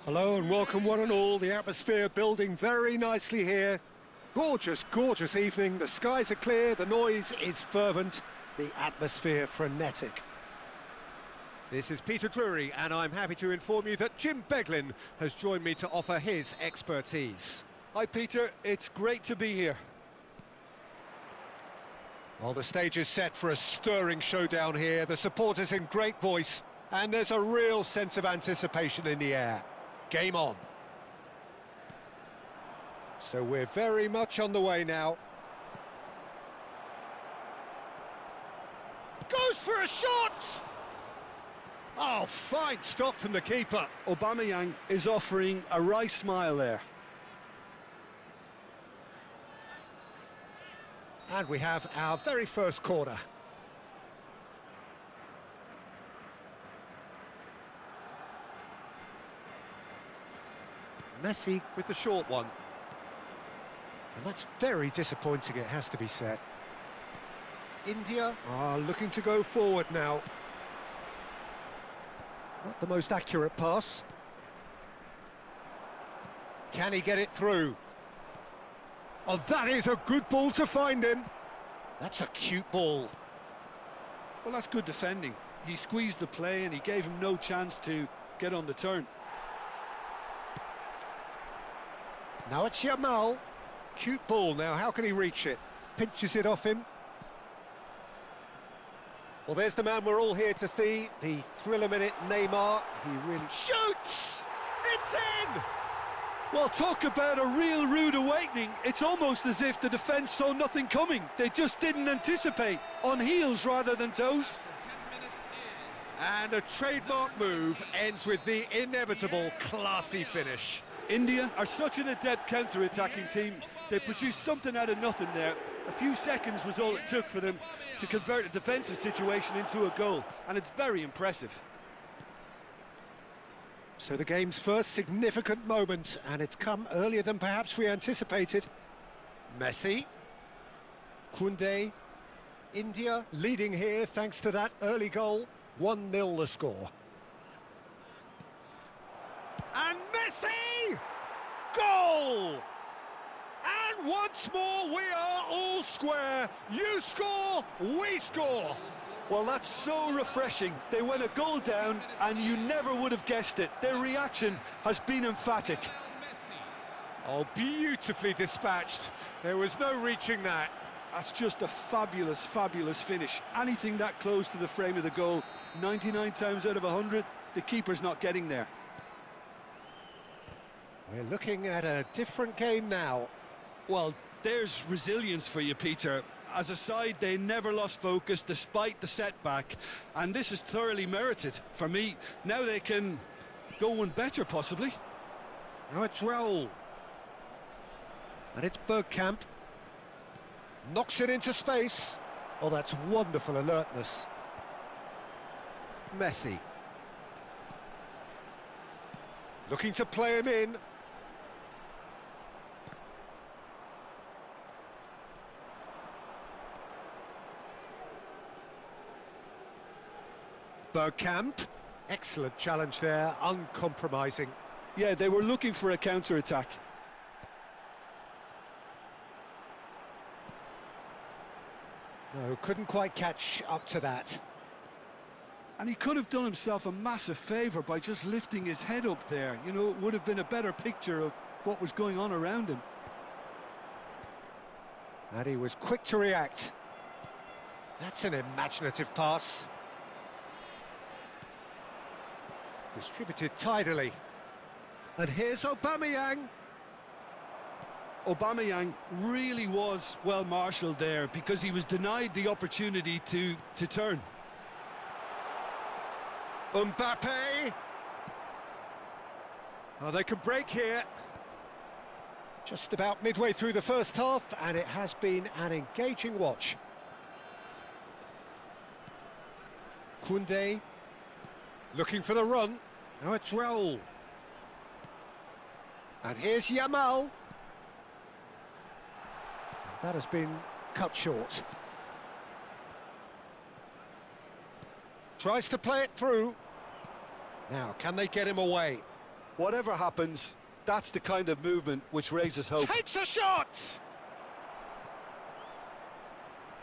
Hello and welcome one and all. The atmosphere building very nicely here. Gorgeous, gorgeous evening. The skies are clear, the noise is fervent, the atmosphere frenetic. This is Peter Drury and I'm happy to inform you that Jim Beglin has joined me to offer his expertise. Hi Peter, it's great to be here. Well, the stage is set for a stirring showdown here. The supporters in great voice and there's a real sense of anticipation in the air. Game on. So we're very much on the way now. Goes for a shot! Oh, fine stop from the keeper. Aubameyang is offering a wry smile there. And we have our very first corner. Messi with the short one. And that's very disappointing, it has to be said. India are looking to go forward now. Not the most accurate pass. Can he get it through? Oh, that is a good ball to find him. That's a cute ball. Well, that's good defending. He squeezed the play and he gave him no chance to get on the turn. Now it's Yamal. Cute ball now, how can he reach it? Pinches it off him. Well, there's the man we're all here to see, the thriller-minute Neymar. He really shoots! It's in! Well, talk about a real rude awakening. It's almost as if the defence saw nothing coming. They just didn't anticipate, on heels rather than toes. And a trademark move ends with the inevitable classy finish. India are such an adept counter-attacking team. They produced something out of nothing there. A few seconds was all it took for them to convert a defensive situation into a goal, and it's very impressive. So the game's first significant moment, and it's come earlier than perhaps we anticipated. Messi. Koundé. India leading here thanks to that early goal. 1-0 the score. And Messi! Goal! And once more we are all square. You score, we score. Well, that's so refreshing. They went a goal down and you never would have guessed it. Their reaction has been emphatic. Oh, beautifully dispatched. There was no reaching that. That's just a fabulous, fabulous finish. Anything that close to the frame of the goal, 99 times out of 100, the keeper's not getting there. We're looking at a different game now. Well, there's resilience for you, Peter. As a side, they never lost focus despite the setback, and this is thoroughly merited. For me, now they can go one better, possibly. Now it's Raul. And it's Bergkamp. Knocks it into space. Oh, that's wonderful alertness. Messi. Looking to play him in. Bergkamp, excellent challenge there, uncompromising. Yeah, they were looking for a counter-attack. No, couldn't quite catch up to that. And he could have done himself a massive favour by just lifting his head up there. You know, it would have been a better picture of what was going on around him. And he was quick to react. That's an imaginative pass. Distributed tidily. And here's Aubameyang. Aubameyang really was well marshalled there because he was denied the opportunity to turn. Mbappe. Oh, they could break here. Just about midway through the first half, and it has been an engaging watch. Koundé. Looking for the run. Now it's Raul. And here's Yamal. And that has been cut short. Tries to play it through. Now, can they get him away? Whatever happens, that's the kind of movement which raises hope. Takes a shot!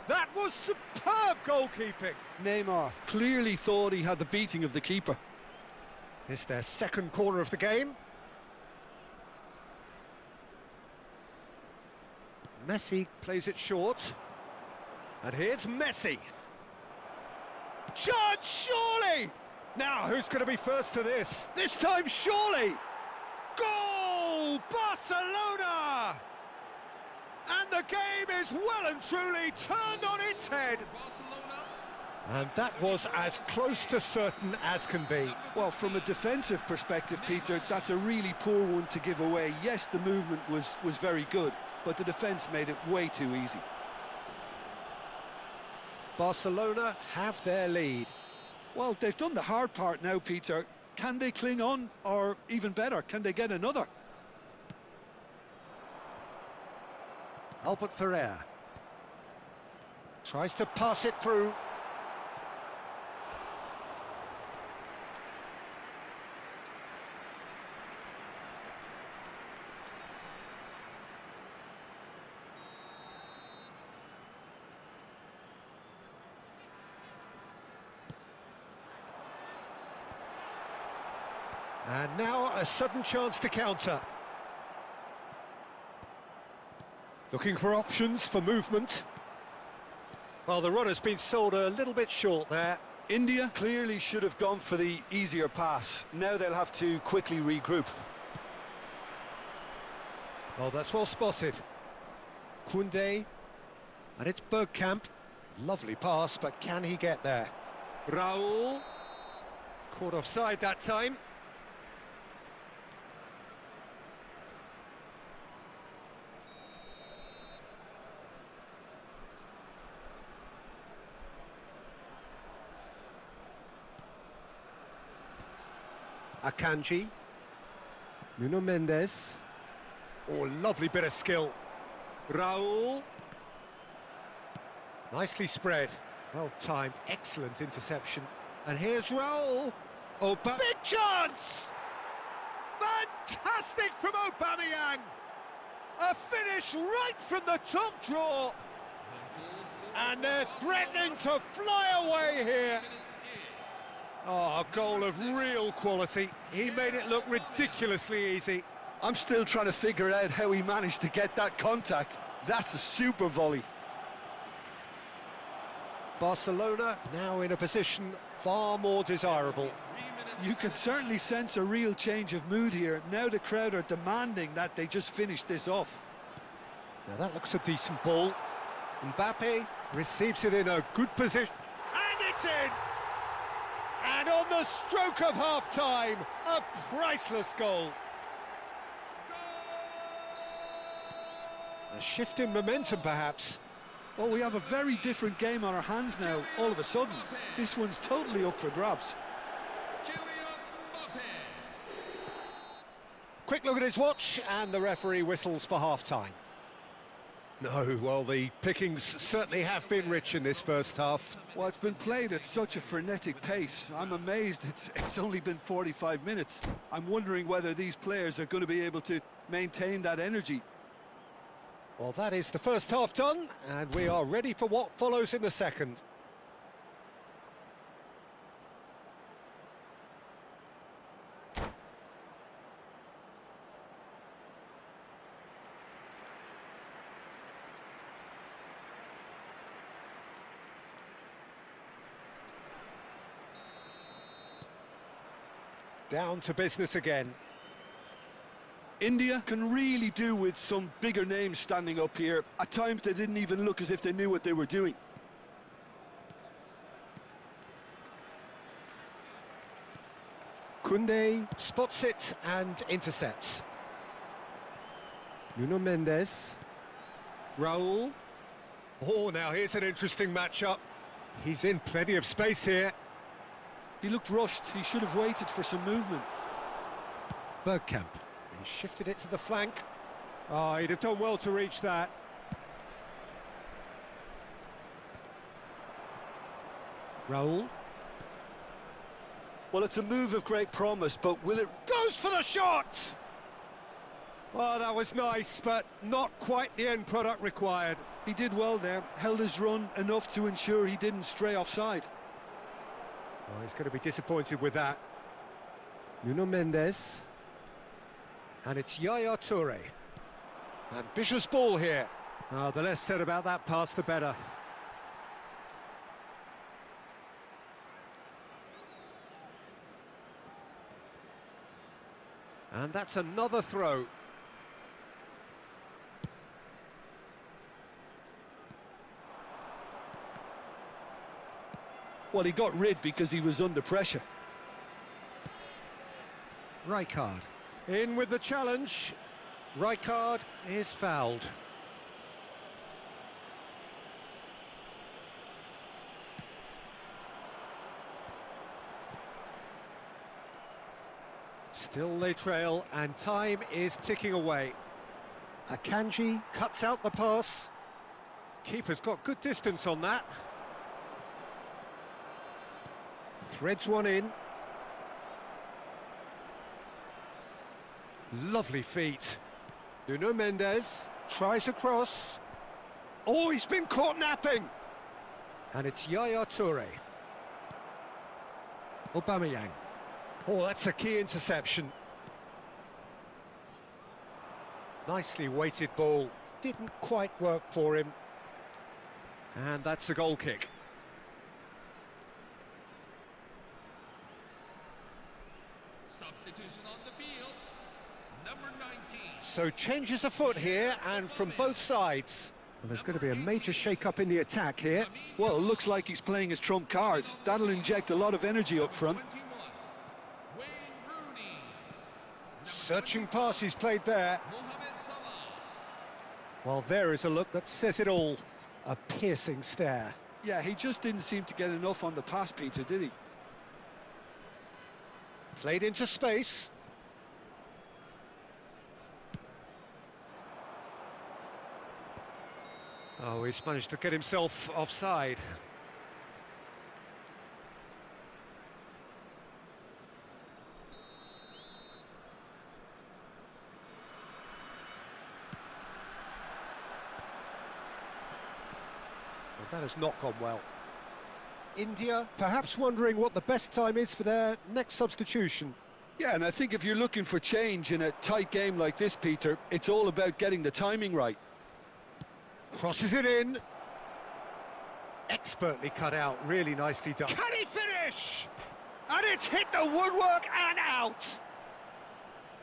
That was superb goalkeeping. Neymar clearly thought he had the beating of the keeper. It's their second corner of the game. Messi plays it short. And here's Messi. Chance, surely! Now, who's going to be first to this? This time, surely! Goal! Barcelona! And the game is well and truly turned on its head. And that was as close to certain as can be. Well, from a defensive perspective, Peter, that's a really poor one to give away. Yes, the movement was very good, but the defence made it way too easy. Barcelona have their lead. Well, they've done the hard part now, Peter. Can they cling on, or even better, can they get another? Albert Ferrer tries to pass it through. And now a sudden chance to counter. Looking for options for movement. Well, the run has been sold a little bit short there. India clearly should have gone for the easier pass. Now they'll have to quickly regroup. Oh, that's well spotted. Koundé, and it's Bergkamp. Lovely pass, but can he get there? Raul, caught offside that time. Akanji, Nuno Mendes. Oh, lovely bit of skill. Raul. Nicely spread. Well timed, excellent interception. And here's Raul. Big chance! Fantastic from Aubameyang! A finish right from the top draw. And they're threatening to fly away here. Oh, a goal of real quality. He made it look ridiculously easy. I'm still trying to figure out how he managed to get that contact. That's a super volley. Barcelona now in a position far more desirable. You can certainly sense a real change of mood here. Now the crowd are demanding that they just finish this off. Now that looks a decent ball. Mbappe receives it in a good position. And it's in! And on the stroke of half-time, a priceless goal. A shift in momentum, perhaps. Well, we have a very different game on our hands now, all of a sudden. This one's totally up for grabs. Quick look at his watch, and the referee whistles for half-time. No, well, the pickings certainly have been rich in this first half. Well, it's been played at such a frenetic pace. I'm amazed it's only been 45 minutes. I'm wondering whether these players are going to be able to maintain that energy. Well, that is the first half done, and we are ready for what follows in the second. Down to business again. India can really do with some bigger names standing up here. At times they didn't even look as if they knew what they were doing. Koundé spots it and intercepts. Nuno Mendes. Raul. Oh, now here's an interesting matchup. He's in plenty of space here. He looked rushed. He should have waited for some movement. Bergkamp. He shifted it to the flank. Oh, he'd have done well to reach that. Raul. Well, it's a move of great promise, but will it... Goes for the shot! Well, that was nice, but not quite the end product required. He did well there, held his run enough to ensure he didn't stray offside. Oh, he's going to be disappointed with that. Nuno Mendes. And it's Yaya Toure. Ambitious ball here. Oh, the less said about that pass, the better. And that's another throw. Well, he got rid because he was under pressure. Rijkaard in with the challenge. Rijkaard is fouled. Still they trail and time is ticking away. Akanji cuts out the pass. Keeper's got good distance on that. Threads one in. Lovely feet. Nuno Mendes tries a cross. Oh, he's been caught napping. And it's Yaya Toure. Aubameyang. Oh, that's a key interception. Nicely weighted ball. Didn't quite work for him. And that's a goal kick. Substitution on the field. Number 19. So changes afoot here, and from both sides. Well, there's going to be a major shake-up in the attack here. Well, it looks like he's playing his trump card. That'll inject a lot of energy up front. 21. Wayne Rooney. Searching passes played there. Mohamed Salah. Well, there is a look that says it all. A piercing stare. Yeah, he just didn't seem to get enough on the pass, Peter, did he? Played into space. Oh, he's managed to get himself offside. Well, that has not gone well. India perhaps wondering what the best time is for their next substitution. Yeah, and I think if you're looking for change in a tight game like this, Peter, it's all about getting the timing right. Crosses it in. Expertly cut out, really nicely done. Can he finish? And it's hit the woodwork and out.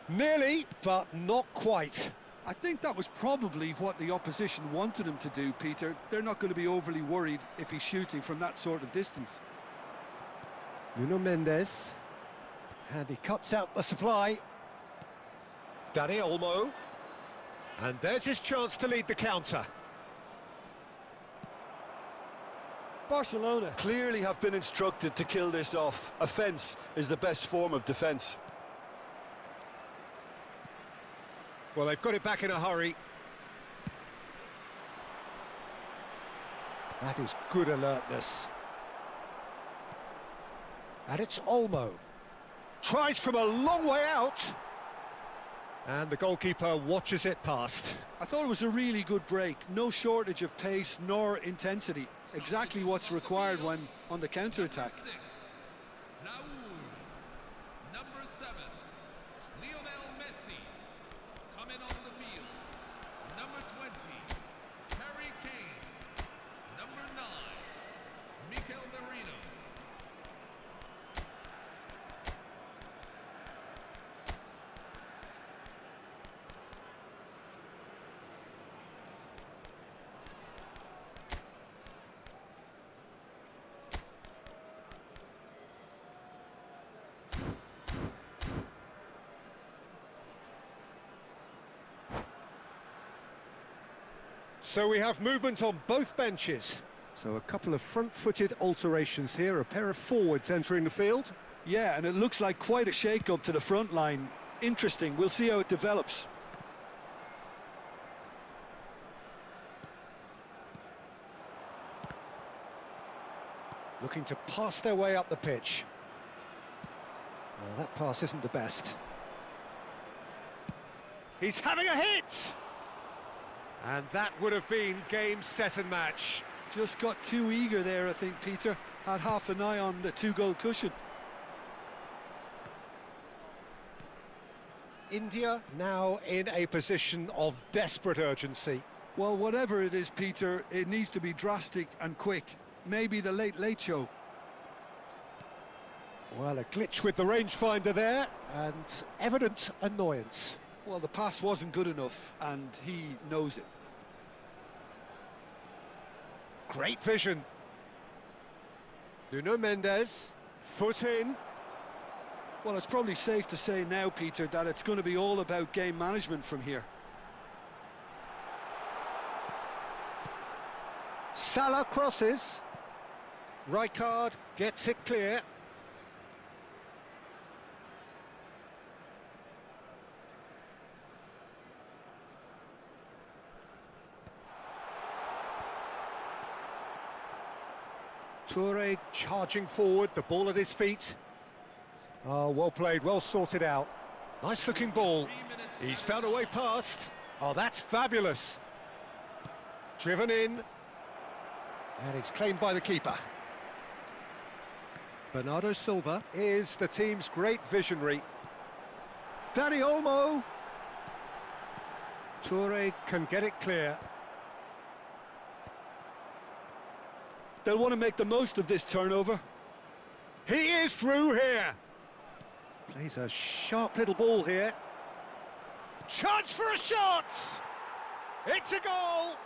Nearly, but not quite. I think that was probably what the opposition wanted him to do, Peter. They're not going to be overly worried if he's shooting from that sort of distance. Nuno Mendes. And he cuts out the supply. Dani Olmo. And there's his chance to lead the counter. Barcelona clearly have been instructed to kill this off. Offence is the best form of defence. Well, they've got it back in a hurry. That is good alertness. And it's Olmo. Tries from a long way out. And the goalkeeper watches it past. I thought it was a really good break. No shortage of pace nor intensity. Exactly what's required when on the counter-attack. Number 7. Lionel Messi. Coming on the field. Number 20. Harry Kane. Number 9. Mikel Merino. So we have movement on both benches. So a couple of front-footed alterations here, a pair of forwards entering the field. Yeah, and it looks like quite a shake-up to the front line. Interesting, we'll see how it develops. Looking to pass their way up the pitch. Well, that pass isn't the best. He's having a hit! And that would have been game, set and match. Just got too eager there, I think, Peter. Had half an eye on the two-goal cushion. India now in a position of desperate urgency. Well, whatever it is, Peter, it needs to be drastic and quick. Maybe the late show. Well, a glitch with the rangefinder there, and evident annoyance. Well, the pass wasn't good enough, and he knows it. Great vision. Nuno Mendes, foot in. Well, it's probably safe to say now, Peter, that it's going to be all about game management from here. Salah crosses. Rijkaard gets it clear. Toure charging forward, the ball at his feet. Oh, well played, well sorted out. Nice looking ball. He's found a way past. Oh, that's fabulous. Driven in. And it's claimed by the keeper. Bernardo Silva is the team's great visionary. Dani Olmo. Toure can get it clear. They'll want to make the most of this turnover. He is through here. Plays a sharp little ball here. Chance for a shot! It's a goal!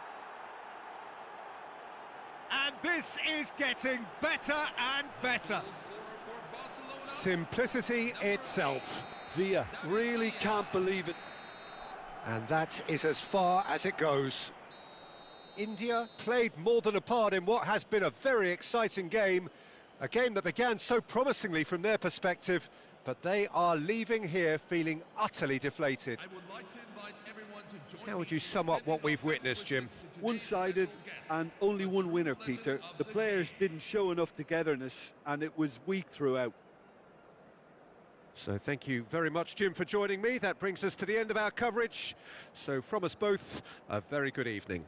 And this is getting better and better. Simplicity itself. Villa really can't believe it. And that is as far as it goes. India played more than a part in what has been a very exciting game. A game that began so promisingly from their perspective, but they are leaving here feeling utterly deflated. How would you sum up what we've witnessed, Jim? One-sided and only one winner, Peter. The players didn't show enough togetherness and it was weak throughout. So thank you very much, Jim, for joining me. That brings us to the end of our coverage. So from us both, a very good evening.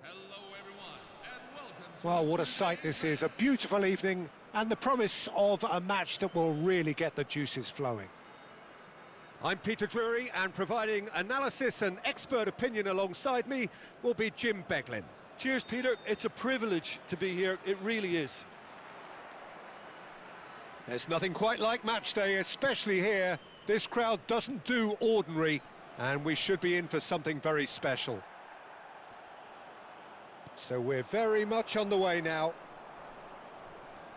Hello everyone, and welcome to Well, what a sight this is. A beautiful evening and the promise of a match that will really get the juices flowing. I'm Peter Drury, and providing analysis and expert opinion alongside me will be Jim Beglin. Cheers, Peter. It's a privilege to be here. It really is. There's nothing quite like match day, especially here. This crowd doesn't do ordinary, and we should be in for something very special. So we're very much on the way now.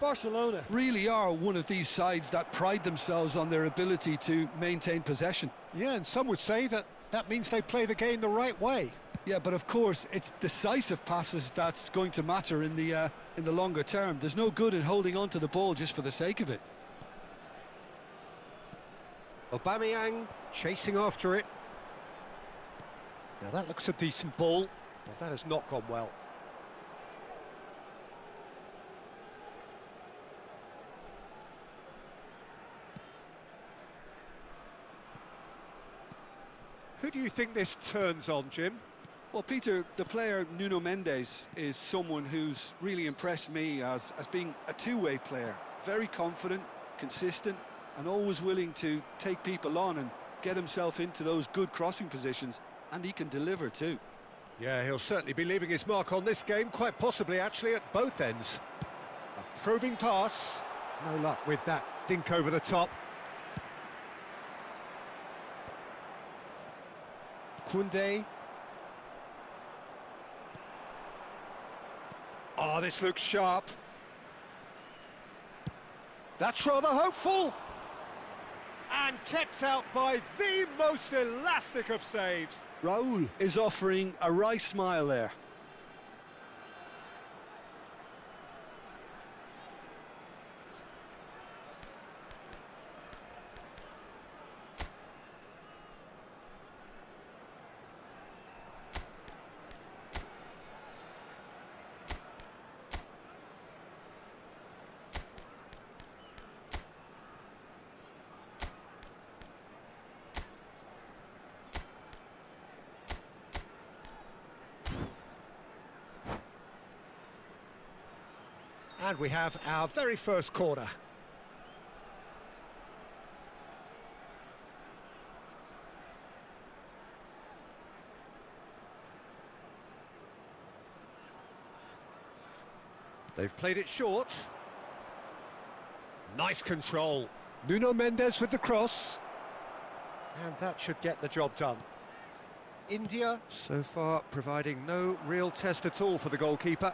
Barcelona really are one of these sides that pride themselves on their ability to maintain possession. Yeah, and some would say that means they play the game the right way. Yeah, but of course, it's decisive passes that's going to matter in the longer term. There's no good in holding on to the ball just for the sake of it. Aubameyang chasing after it. Now that looks a decent ball, but that has not gone well. Who do you think this turns on, Jim? Well, Peter, the player Nuno Mendes is someone who's really impressed me as being a two-way player. Very confident, consistent, and always willing to take people on and get himself into those good crossing positions, and he can deliver too. Yeah, he'll certainly be leaving his mark on this game, quite possibly actually at both ends. A probing pass, no luck with that dink over the top. Koundé. Oh, this looks sharp. That's rather hopeful. And kept out by the most elastic of saves. Raúl is offering a wry smile there. And we have our very first corner. They've played it short. Nice control. Nuno Mendes with the cross. And that should get the job done. India, so far, providing no real test at all for the goalkeeper.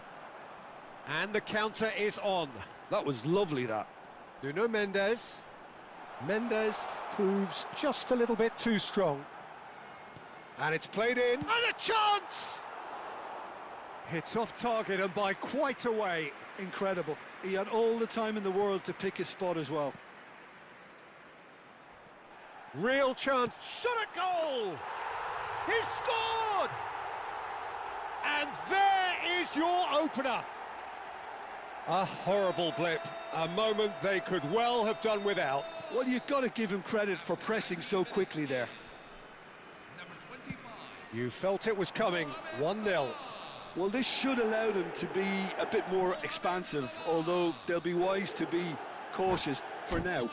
And the counter is on. That was lovely, that. Nuno Mendes. Mendes proves just a little bit too strong. And it's played in. And a chance! It's off target and by quite a way. Incredible. He had all the time in the world to pick his spot as well. Real chance. Shot at goal! He's scored! And there is your opener. A horrible blip, a moment they could well have done without. Well, you've got to give him credit for pressing so quickly there. Number 25. You felt it was coming, 1-0. Well, this should allow them to be a bit more expansive, although they'll be wise to be cautious for now.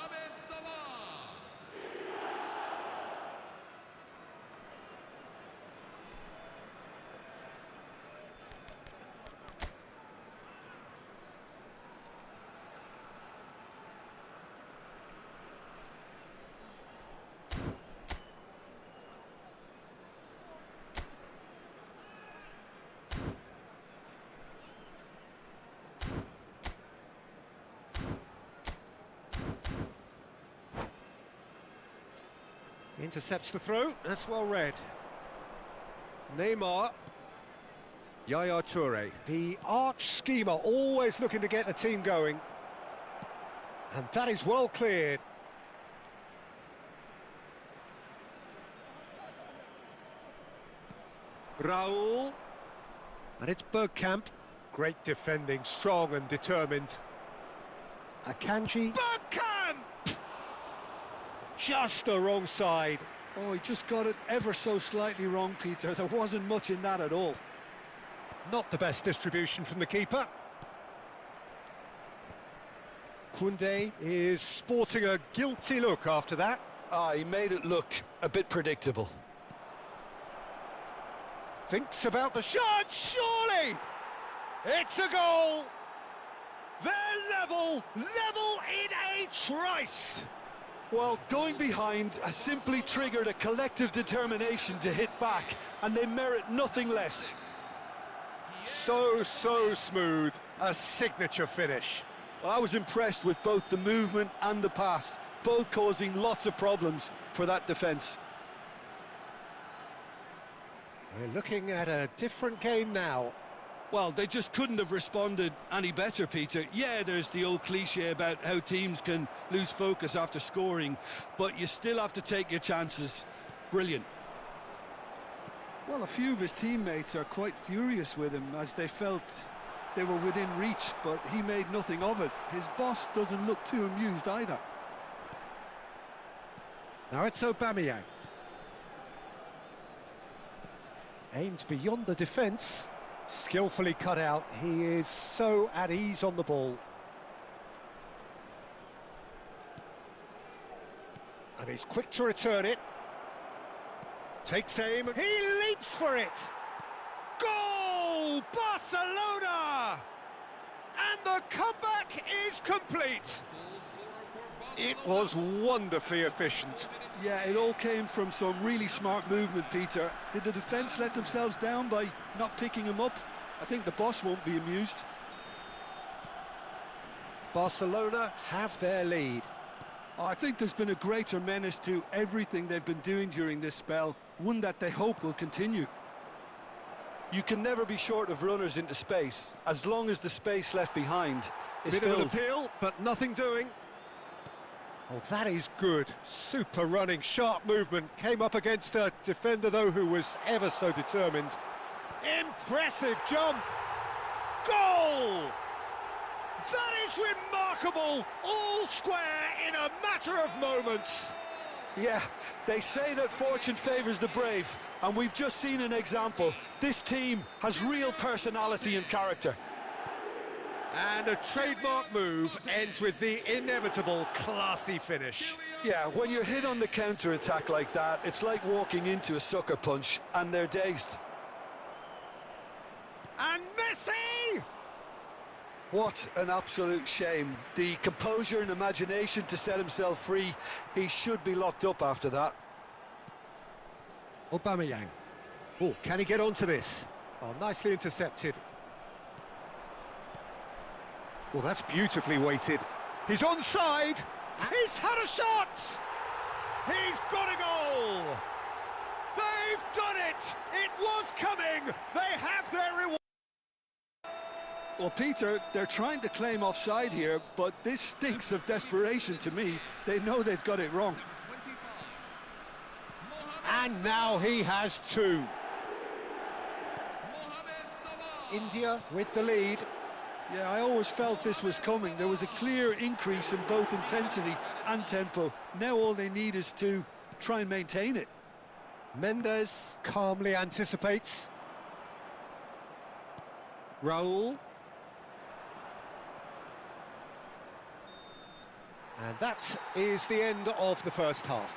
Intercepts the throw, that's well read. Neymar. Yaya Toure, the arch schemer, always looking to get the team going. And that is well cleared. Raúl. And it's Bergkamp. Great defending, strong and determined. Akanji. Bergkamp! Just the wrong side. Oh, he just got it ever so slightly wrong, Peter. There wasn't much in that at all. Not the best distribution from the keeper. Koundé is sporting a guilty look after that. He made it look a bit predictable. Thinks about the shot, surely! It's a goal! They're level in a trice. Well, going behind has simply triggered a collective determination to hit back, and they merit nothing less. So smooth, a signature finish. Well, I was impressed with both the movement and the pass, both causing lots of problems for that defence. We're looking at a different game now. Well, they just couldn't have responded any better, Peter. Yeah, there's the old cliche about how teams can lose focus after scoring, but you still have to take your chances. Brilliant. Well, a few of his teammates are quite furious with him, as they felt they were within reach, but he made nothing of it. His boss doesn't look too amused either. Now it's Aubameyang. Aimed beyond the defence. Skillfully cut out. He is so at ease on the ball. And he's quick to return it. Takes aim and he leaps for it. Goal! Barcelona! And the comeback is complete. It was wonderfully efficient. Yeah, it all came from some really smart movement, Peter. Did the defence let themselves down by not picking him up? I think the boss won't be amused. Barcelona have their lead. I think there's been a greater menace to everything they've been doing during this spell, one that they hope will continue. You can never be short of runners into space, as long as the space left behind is Bit of an filled. appeal, but nothing doing. Oh, that is good. Super running, sharp movement. Came up against a defender, though, who was ever so determined. Impressive jump. Goal! That is remarkable. All square in a matter of moments. Yeah, they say that fortune favours the brave, and we've just seen an example. This team has real personality and character. And a trademark move ends with the inevitable classy finish. Yeah, when you're hit on the counter-attack like that, it's like walking into a sucker punch, and they're dazed. And Messi! What an absolute shame. The composure and imagination to set himself free. He should be locked up after that. Aubameyang. Oh, can he get onto this? Oh, nicely intercepted. Oh, that's beautifully weighted. He's onside. He's had a shot. He's got a goal. They've done it. It was coming. They have their reward. Well, Peter, they're trying to claim offside here, but this stinks of desperation to me. They know they've got it wrong. And now he has two. India with the lead. Yeah, I always felt this was coming. There was a clear increase in both intensity and tempo. Now all they need is to try and maintain it. Mendes calmly anticipates. Raul. And that is the end of the first half.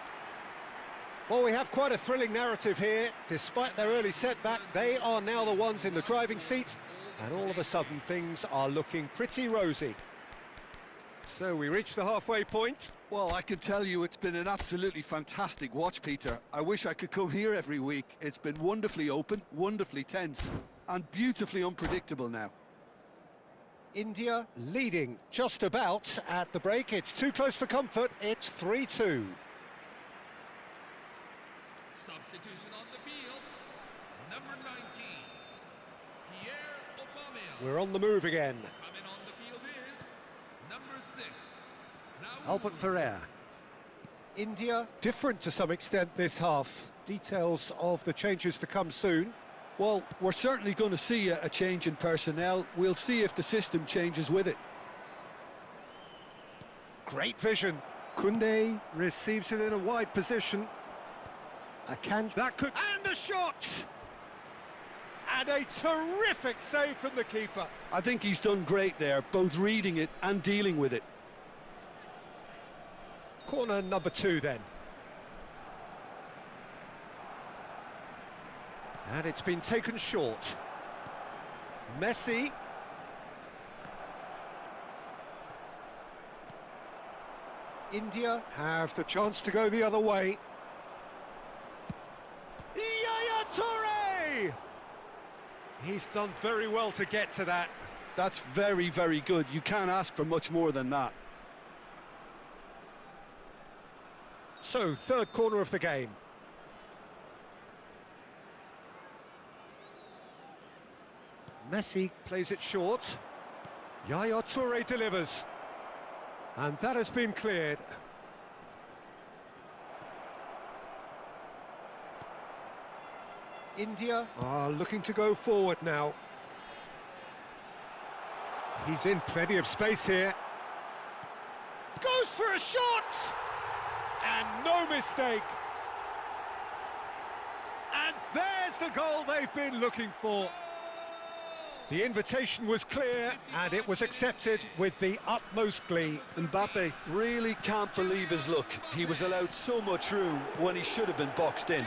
Well, we have quite a thrilling narrative here. Despite their early setback, they are now the ones in the driving seat, and all of a sudden things are looking pretty rosy. So we reach the halfway point. Well, I can tell you it's been an absolutely fantastic watch, Peter. I wish I could come here every week. It's been wonderfully open, wonderfully tense, and beautifully unpredictable now. India leading just about at the break. It's too close for comfort. It's 3-2. Substitution on the field. Number 19, Pierre Aubameyang. We're on the move again. Coming on the field is number 6, Albert Ferrer. India different to some extent this half. Details of the changes to come soon. Well, we're certainly going to see a change in personnel. We'll see if the system changes with it. Great vision. Koundé receives it in a wide position. That could... And a shot! And a terrific save from the keeper. I think he's done great there, both reading it and dealing with it. Corner number 2 then. And it's been taken short. Messi. India have the chance to go the other way. Yaya Toure! He's done very well to get to that. That's very, very good. You can't ask for much more than that. So, third corner of the game. Messi plays it short. Yaya Toure delivers. And that has been cleared. India are looking to go forward now. He's in plenty of space here. Goes for a shot! And no mistake. And there's the goal they've been looking for. The invitation was clear, and it was accepted with the utmost glee. Mbappe really can't believe his luck. He was allowed so much room when he should have been boxed in.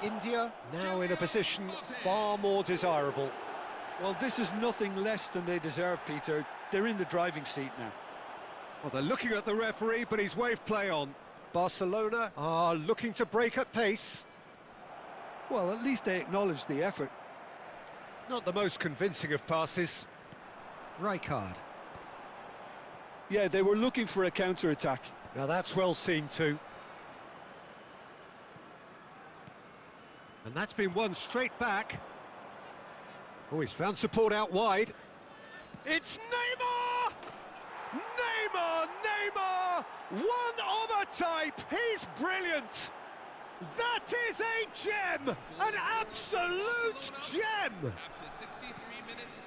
India now in a position far more desirable. Well, this is nothing less than they deserve, Peter. They're in the driving seat now. Well, they're looking at the referee, but he's waved play on. Barcelona are looking to break at pace. Well, at least they acknowledge the effort. Not the most convincing of passes. Rijkaard. Yeah, they were looking for a counter-attack. Now that's well seen too. And that's been won straight back. Oh, he's found support out wide. It's Neymar! Neymar! Neymar! One of a type! He's brilliant! That is a gem! An absolute gem!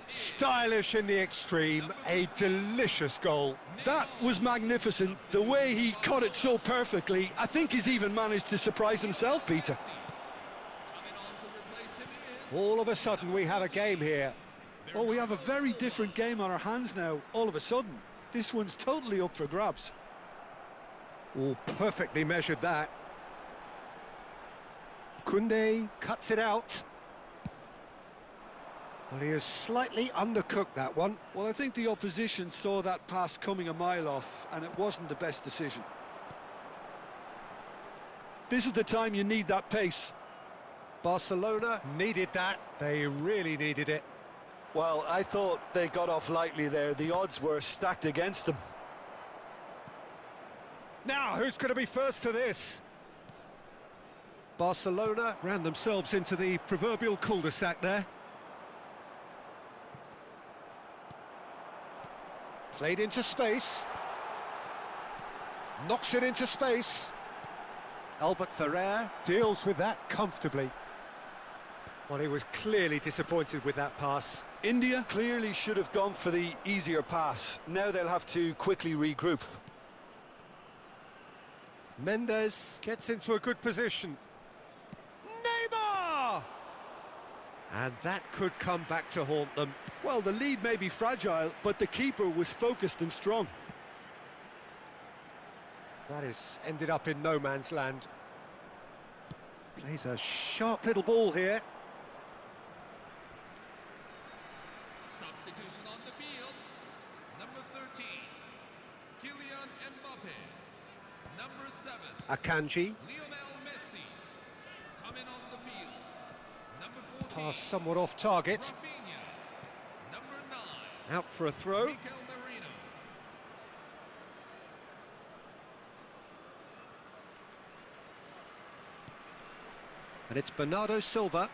Stylish in the extreme, a delicious goal. That was magnificent. The way he cut it so perfectly, I think he's even managed to surprise himself, Peter. All of a sudden we have a game here. Oh, we have a very different game on our hands now, all of a sudden. This one's totally up for grabs. Oh, perfectly measured that. Koundé cuts it out. Well, he has slightly undercooked that one. Well, I think the opposition saw that pass coming a mile off, and it wasn't the best decision. This is the time you need that pace. Barcelona needed that. They really needed it. Well, I thought they got off lightly there. The odds were stacked against them. Now, who's going to be first to this? Barcelona ran themselves into the proverbial cul-de-sac there. Played into space. Knocks it into space. Albert Ferrer deals with that comfortably. Well, he was clearly disappointed with that pass. India clearly should have gone for the easier pass. Now they'll have to quickly regroup. Mendes gets into a good position. Neymar! And that could come back to haunt them. Well, the lead may be fragile, but the keeper was focused and strong. That is ended up in no man's land. Plays a sharp little ball here. Substitution on the field. Number 13, Kylian Mbappe. Number 7, Akanji. Lionel Messi. Coming on the field. Number 14, Pass somewhat off target. Rafinha. Number 9, Out for a throw. Mikel Merino. And it's Bernardo Silva.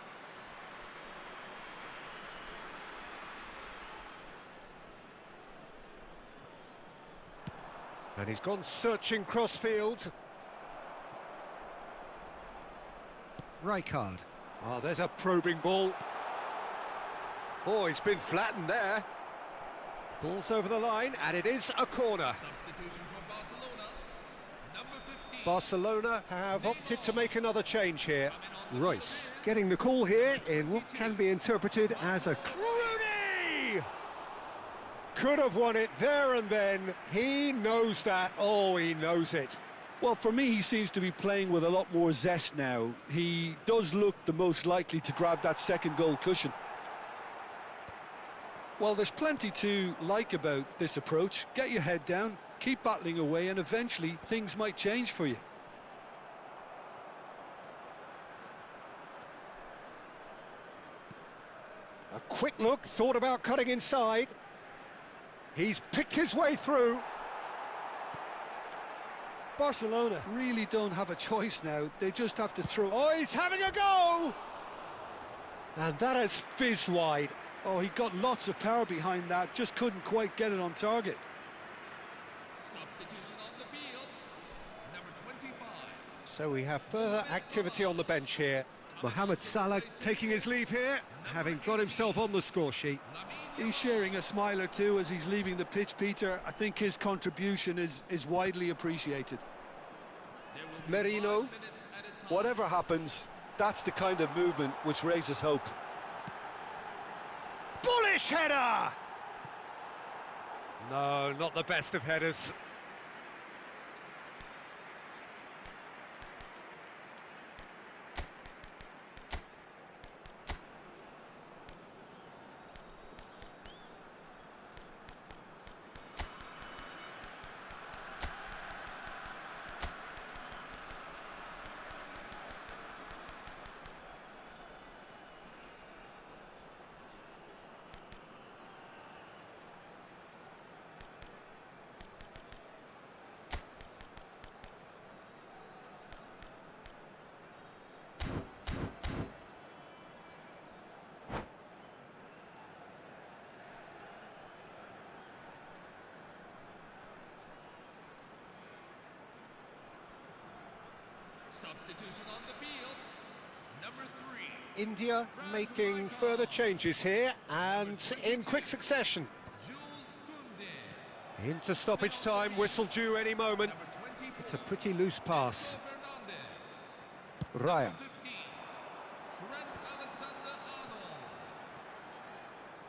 And he's gone searching crossfield. Rijkaard. Oh, there's a probing ball. Oh, he's been flattened there. Ball's over the line, and it is a corner. Substitution for Barcelona. Number 15, Barcelona have opted to make another change here. Royce getting the call here in what can be interpreted as a... Rooney! Could have won it there and then. He knows that. Oh, he knows it. Well, for me, he seems to be playing with a lot more zest now. He does look the most likely to grab that second goal cushion. Well, there's plenty to like about this approach. Get your head down, keep battling away, and eventually things might change for you. A quick look, thought about cutting inside. He's picked his way through. Barcelona really don't have a choice now. They just have to throw. Oh, he's having a go! And that has fizzed wide. Oh, he got lots of power behind that, just couldn't quite get it on target. Substitution on the field. Number 25. So we have further activity on the bench here. Mohamed Salah taking his leave here, having got himself on the score sheet. He's sharing a smile or two as he's leaving the pitch, Peter. I think his contribution is widely appreciated. Merino. Whatever happens, that's the kind of movement which raises hope. Bullish header! No, not the best of headers. Substitution on the field. Number 3. India making further changes here, and in quick succession. Jules Koundé. Into stoppage time, whistle due any moment. Number 24. It's a pretty loose pass. Fernandez. Raya. 15. Trent Alexander-Arnold.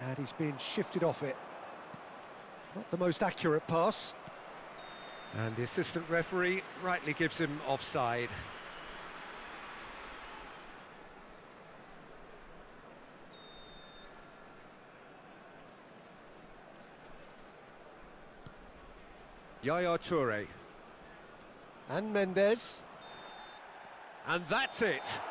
And he's been shifted off it. Not the most accurate pass. And the assistant referee rightly gives him offside. Yaya Toure. And Mendes. And that's it.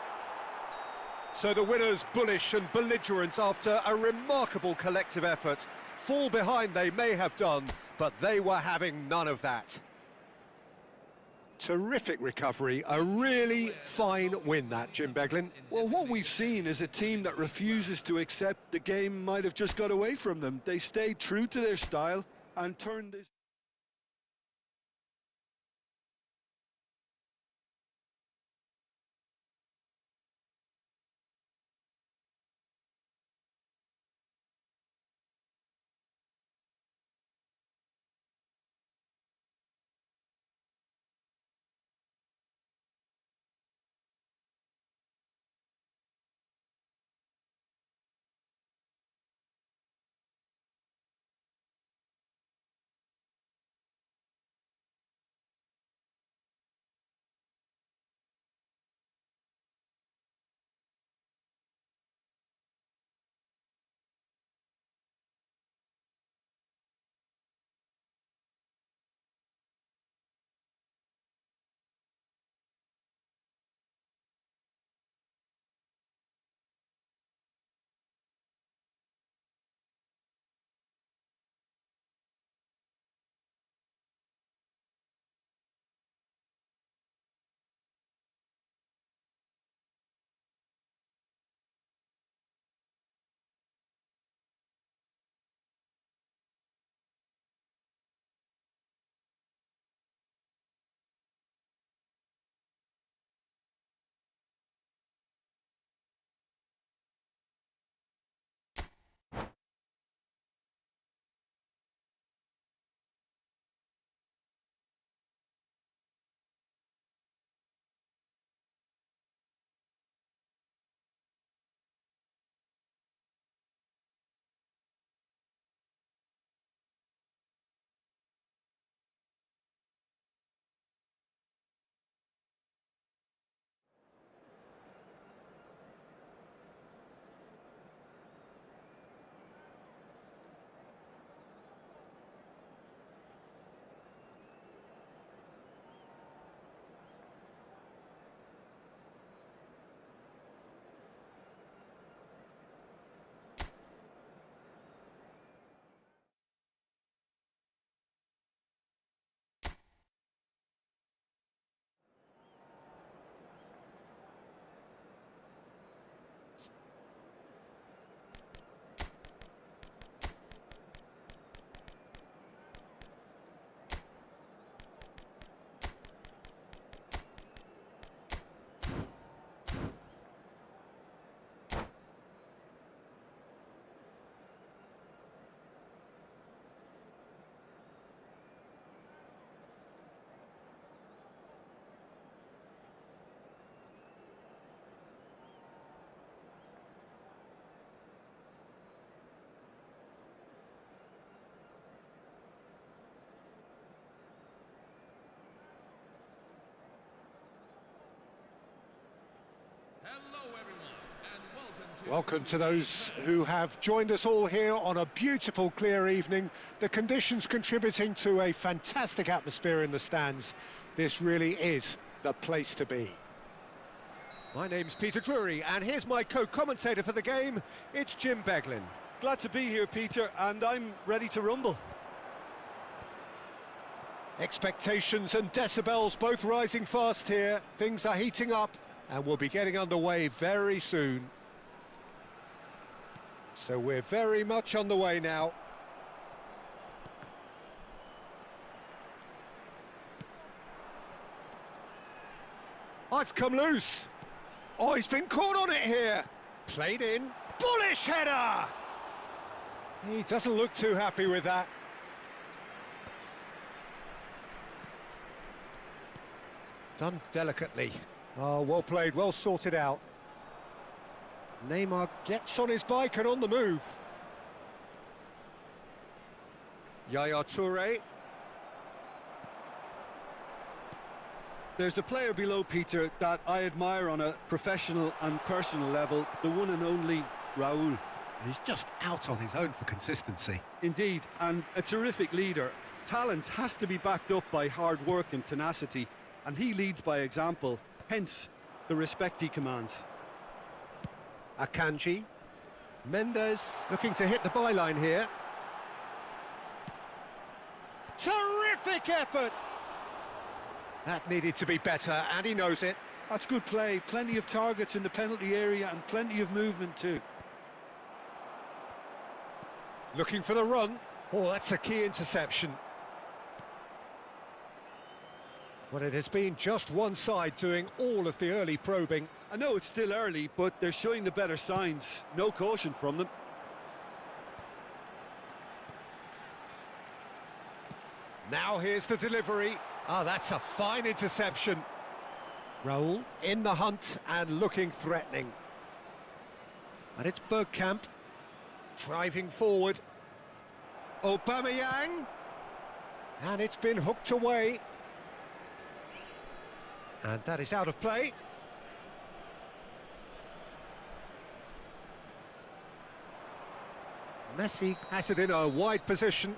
So the winners bullish and belligerent after a remarkable collective effort. Fall behind they may have done, but they were having none of that. Terrific recovery, a really fine win that, Jim Beglin. Well, what we've seen is a team that refuses to accept the game might have just got away from them. They stayed true to their style and turned this... everyone, and welcome Welcome to those who have joined us all here on a beautiful, clear evening. The conditions contributing to a fantastic atmosphere in the stands. This really is the place to be. My name's Peter Drury, and here's my co-commentator for the game. It's Jim Beglin. Glad to be here, Peter, and I'm ready to rumble. Expectations and decibels both rising fast here. Things are heating up, and we'll be getting underway very soon. So we're very much on the way now. Oh, it's come loose. Oh, he's been caught on it here. Played in. Bullish header! He doesn't look too happy with that. Done delicately. Oh, well played, well sorted out. Neymar gets on his bike and on the move. Yaya Toure. There's a player below, Peter, that I admire on a professional and personal level, the one and only Raul. He's just out on his own for consistency. Indeed, and a terrific leader. Talent has to be backed up by hard work and tenacity, and he leads by example, hence the respect he commands. Akanji. Mendes looking to hit the byline here. Terrific effort! That needed to be better, and he knows it. That's good play, plenty of targets in the penalty area and plenty of movement too. Looking for the run. Oh, that's a key interception. Well, it has been just one side doing all of the early probing. I know it's still early, but they're showing the better signs. No caution from them. Now here's the delivery. Ah, that's a fine interception. Raul in the hunt and looking threatening. And it's Bergkamp driving forward. Aubameyang. And it's been hooked away. And that is out of play. Messi has it in a wide position.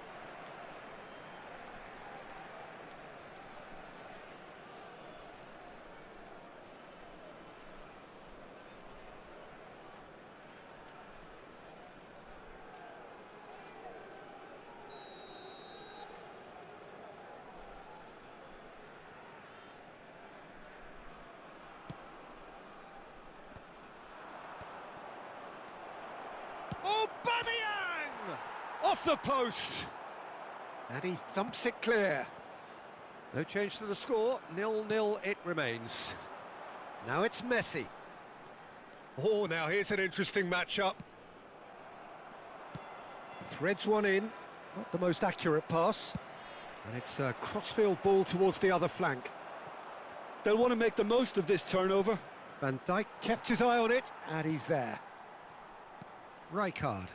Aubameyang! Off the post! And he thumps it clear. No change to the score, 0-0 it remains. Now it's Messi. Oh, now here's an interesting matchup. Threads one in, not the most accurate pass. And it's a crossfield ball towards the other flank. They'll want to make the most of this turnover. Van Dijk kept his eye on it, and he's there. Rijkaard.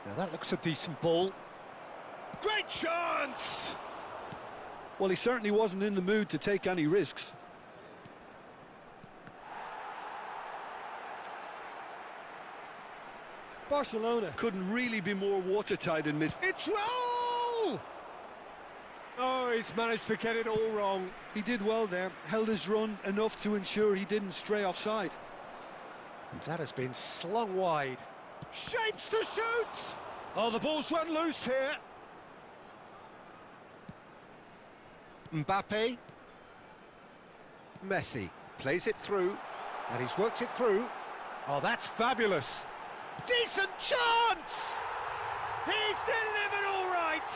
Now that looks a decent ball. Great chance! Well, he certainly wasn't in the mood to take any risks. Barcelona couldn't really be more watertight in midfield. It's Raul! Oh, he's managed to get it all wrong. He did well there, held his run enough to ensure he didn't stray offside. That has been slung wide. Shapes to shoot! Oh, the ball's run loose here. Mbappe. Messi plays it through, and he's worked it through. Oh, that's fabulous. Decent chance! He's delivered all right!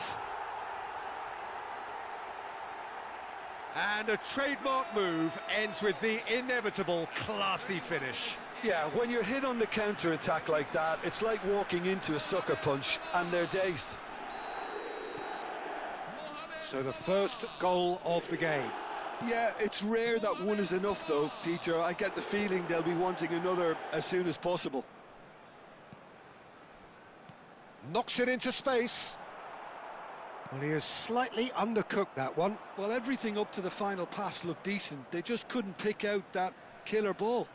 And a trademark move ends with the inevitable classy finish. Yeah, when you're hit on the counter-attack like that, it's like walking into a sucker punch, and they're dazed. So the first goal of the game. Yeah, it's rare that one is enough though, Peter. I get the feeling they'll be wanting another as soon as possible. Knocks it into space. Well, he has slightly undercooked that one. Well, everything up to the final pass looked decent. They just couldn't pick out that killer ball.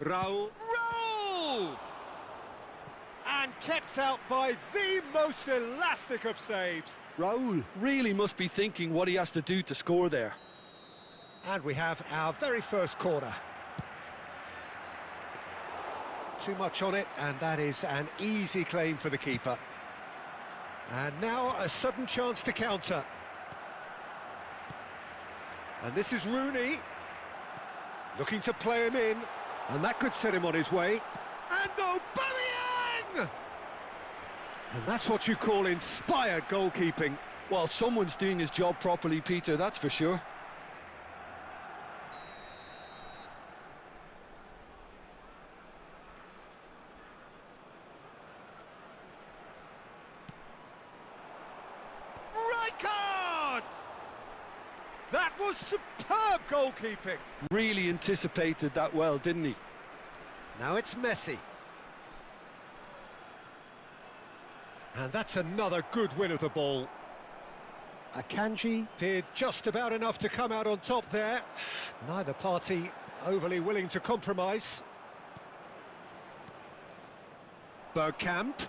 Raul. And kept out by the most elastic of saves. Raul really must be thinking what he has to do to score there. And we have our very first corner. Too much on it, and that is an easy claim for the keeper. And now a sudden chance to counter. And this is Rooney. Looking to play him in. And that could set him on his way. And Aubameyang! And that's what you call inspired goalkeeping. Well, someone's doing his job properly, Peter, that's for sure. That was superb goalkeeping. Really anticipated that well, didn't he? Now it's Messi. And that's another good win of the ball. Akanji did just about enough to come out on top there. Neither party overly willing to compromise. Bergkamp.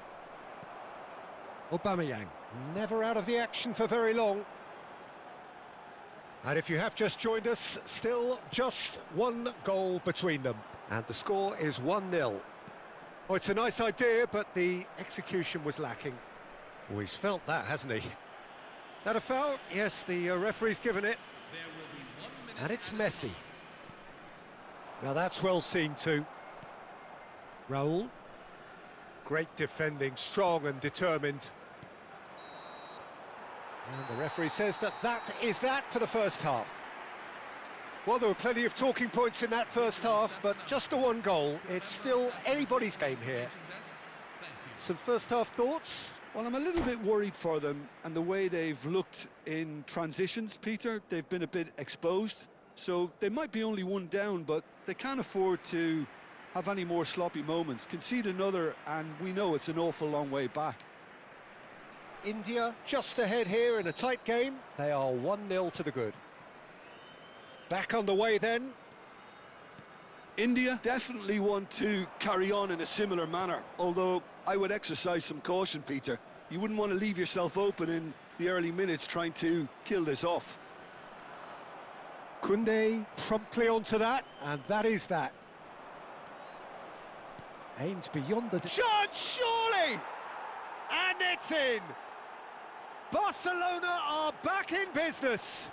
Aubameyang, never out of the action for very long. And if you have just joined us, still just one goal between them. And the score is 1-0. Oh, it's a nice idea, but the execution was lacking. Oh, he's felt that, hasn't he? Is that a foul? Yes, the referee's given it. And it's Messi. Now that's well seen too. Raul. Great defending, strong and determined. And the referee says that is that for the first half. Well, there were plenty of talking points in that first half, but just the one goal. It's still anybody's game here. Some first half thoughts? Well, I'm a little bit worried for them and the way they've looked in transitions, Peter. They've been a bit exposed, so they might be only one down, but they can't afford to have any more sloppy moments. Concede another, and we know it's an awful long way back. India just ahead here in a tight game. They are 1-0 to the good. Back on the way then. India definitely want to carry on in a similar manner, although I would exercise some caution, Peter. You wouldn't want to leave yourself open in the early minutes trying to kill this off. Koundé promptly onto that, and that is that. Aimed beyond the... Shot, surely! And it's in! Barcelona are back in business.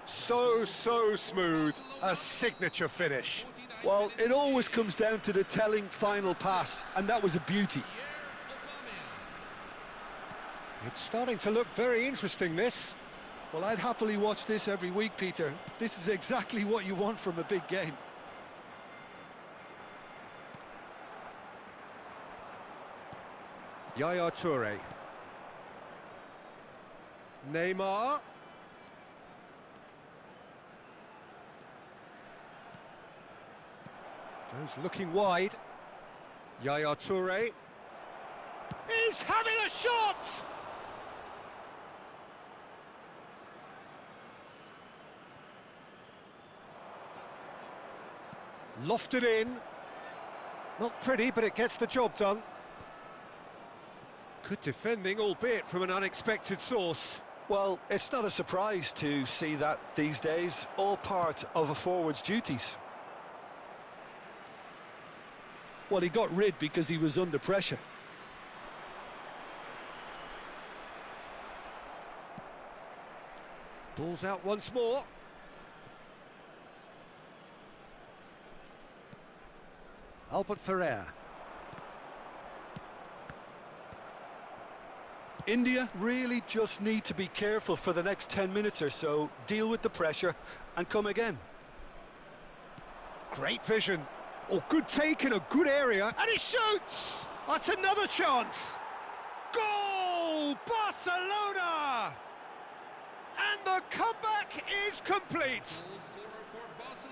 So smooth, a signature finish. Well, it always comes down to the telling final pass, and that was a beauty. It's starting to look very interesting, this. Well, I'd happily watch this every week, Peter. This is exactly what you want from a big game. Yaya Toure. Neymar. Goes looking wide. Yaya Toure. He's having a shot! Lofted in. Not pretty, but it gets the job done. Good defending, albeit from an unexpected source. Well, it's not a surprise to see that these days, all part of a forward's duties. Well, he got rid because he was under pressure. Ball's out once more. Albert Ferrer. India really just need to be careful for the next 10 minutes or so, deal with the pressure and come again. Great vision. Oh, good take in a good area. And he shoots! That's another chance. Goal! Barcelona! And the comeback is complete.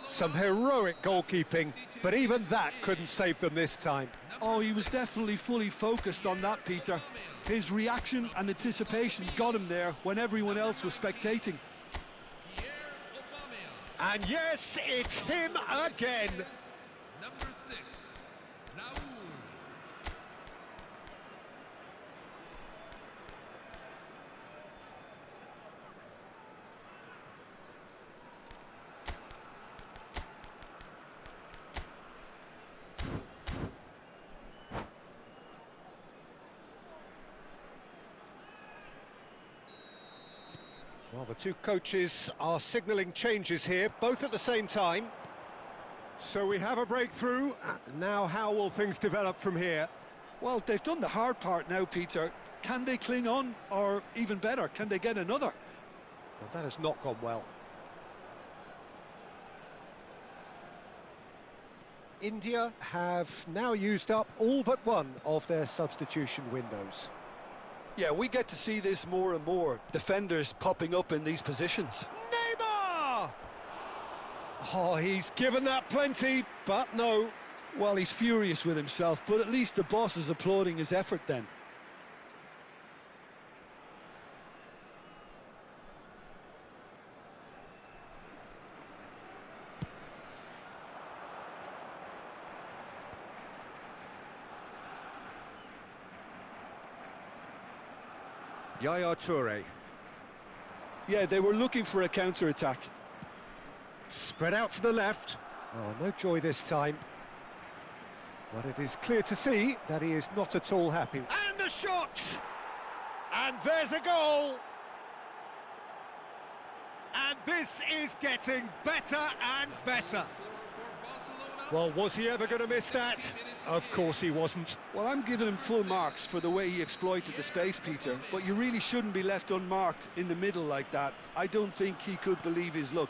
Some heroic goalkeeping, but even that couldn't save them this time. Oh, he was definitely fully focused on that, Peter. His reaction and anticipation got him there when everyone else was spectating. And yes, it's him again. Number 6, Raul. Well, the two coaches are signalling changes here, both at the same time. So we have a breakthrough. Now how will things develop from here? Well, they've done the hard part now, Peter. Can they cling on, or even better, can they get another? Well, that has not gone well. India have now used up all but one of their substitution windows. Yeah, we get to see this more and more. Defenders popping up in these positions. Neymar! Oh, he's given that plenty, but no. Well, he's furious with himself, but at least the boss is applauding his effort then. Yaya Toure. Yeah, they were looking for a counter-attack. Spread out to the left. Oh, no joy this time. But it is clear to see that he is not at all happy. And a shot! And there's a goal! And this is getting better and better. Well, was he ever going to miss that? Of course he wasn't. Well, I'm giving him full marks for the way he exploited the space, Peter, but you really shouldn't be left unmarked in the middle like that. I don't think he could believe his luck.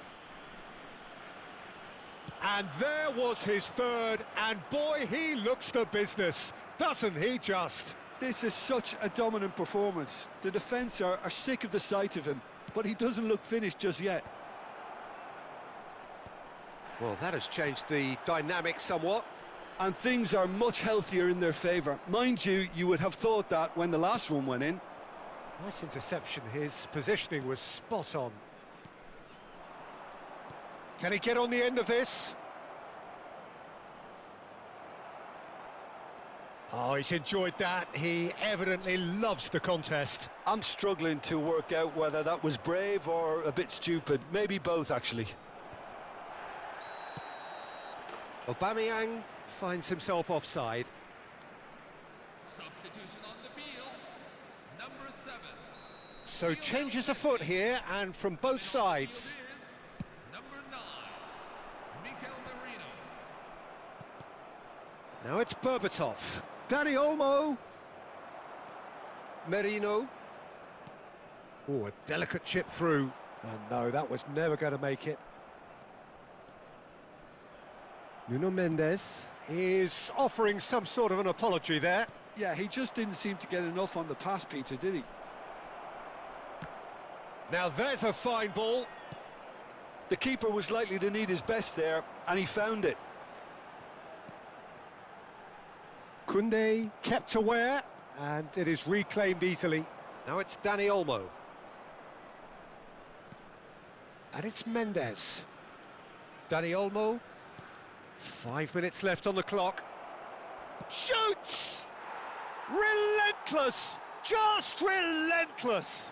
And there was his third, and boy, he looks the business, doesn't he just? This is such a dominant performance. The defence are sick of the sight of him, but he doesn't look finished just yet. Well, that has changed the dynamic somewhat. And things are much healthier in their favour. Mind you, you would have thought that when the last one went in. Nice interception, his positioning was spot on. Can he get on the end of this? Oh, he's enjoyed that. He evidently loves the contest. I'm struggling to work out whether that was brave or a bit stupid. Maybe both, actually. Aubameyang finds himself offside. Substitution on the field. Number 7. So changes afoot here, and from both sides. Number 9. Mikel Merino. Now it's Berbatov. Dani Olmo. Merino. Oh, a delicate chip through. And no, that was never going to make it. Nuno Mendes is offering some sort of an apology there. Yeah, he just didn't seem to get enough on the pass, Peter, did he? Now there's a fine ball. The keeper was likely to need his best there, and he found it. Koundé kept aware, and it is reclaimed easily. Now it's Dani Olmo. And it's Mendes. Dani Olmo. 5 minutes left on the clock. Shoots! Relentless! Just relentless!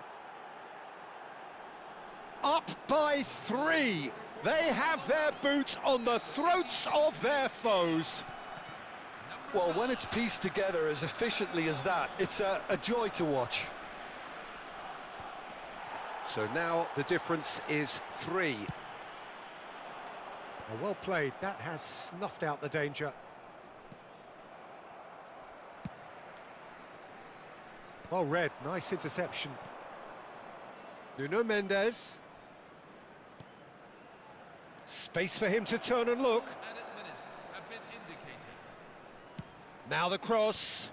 Up by 3. They have their boots on the throats of their foes. Well, when it's pieced together as efficiently as that, it's a joy to watch. So now the difference is 3. Well played, that has snuffed out the danger. Well read, nice interception. Nuno Mendes. Space for him to turn and look. Added minutes have been indicated. Now the cross.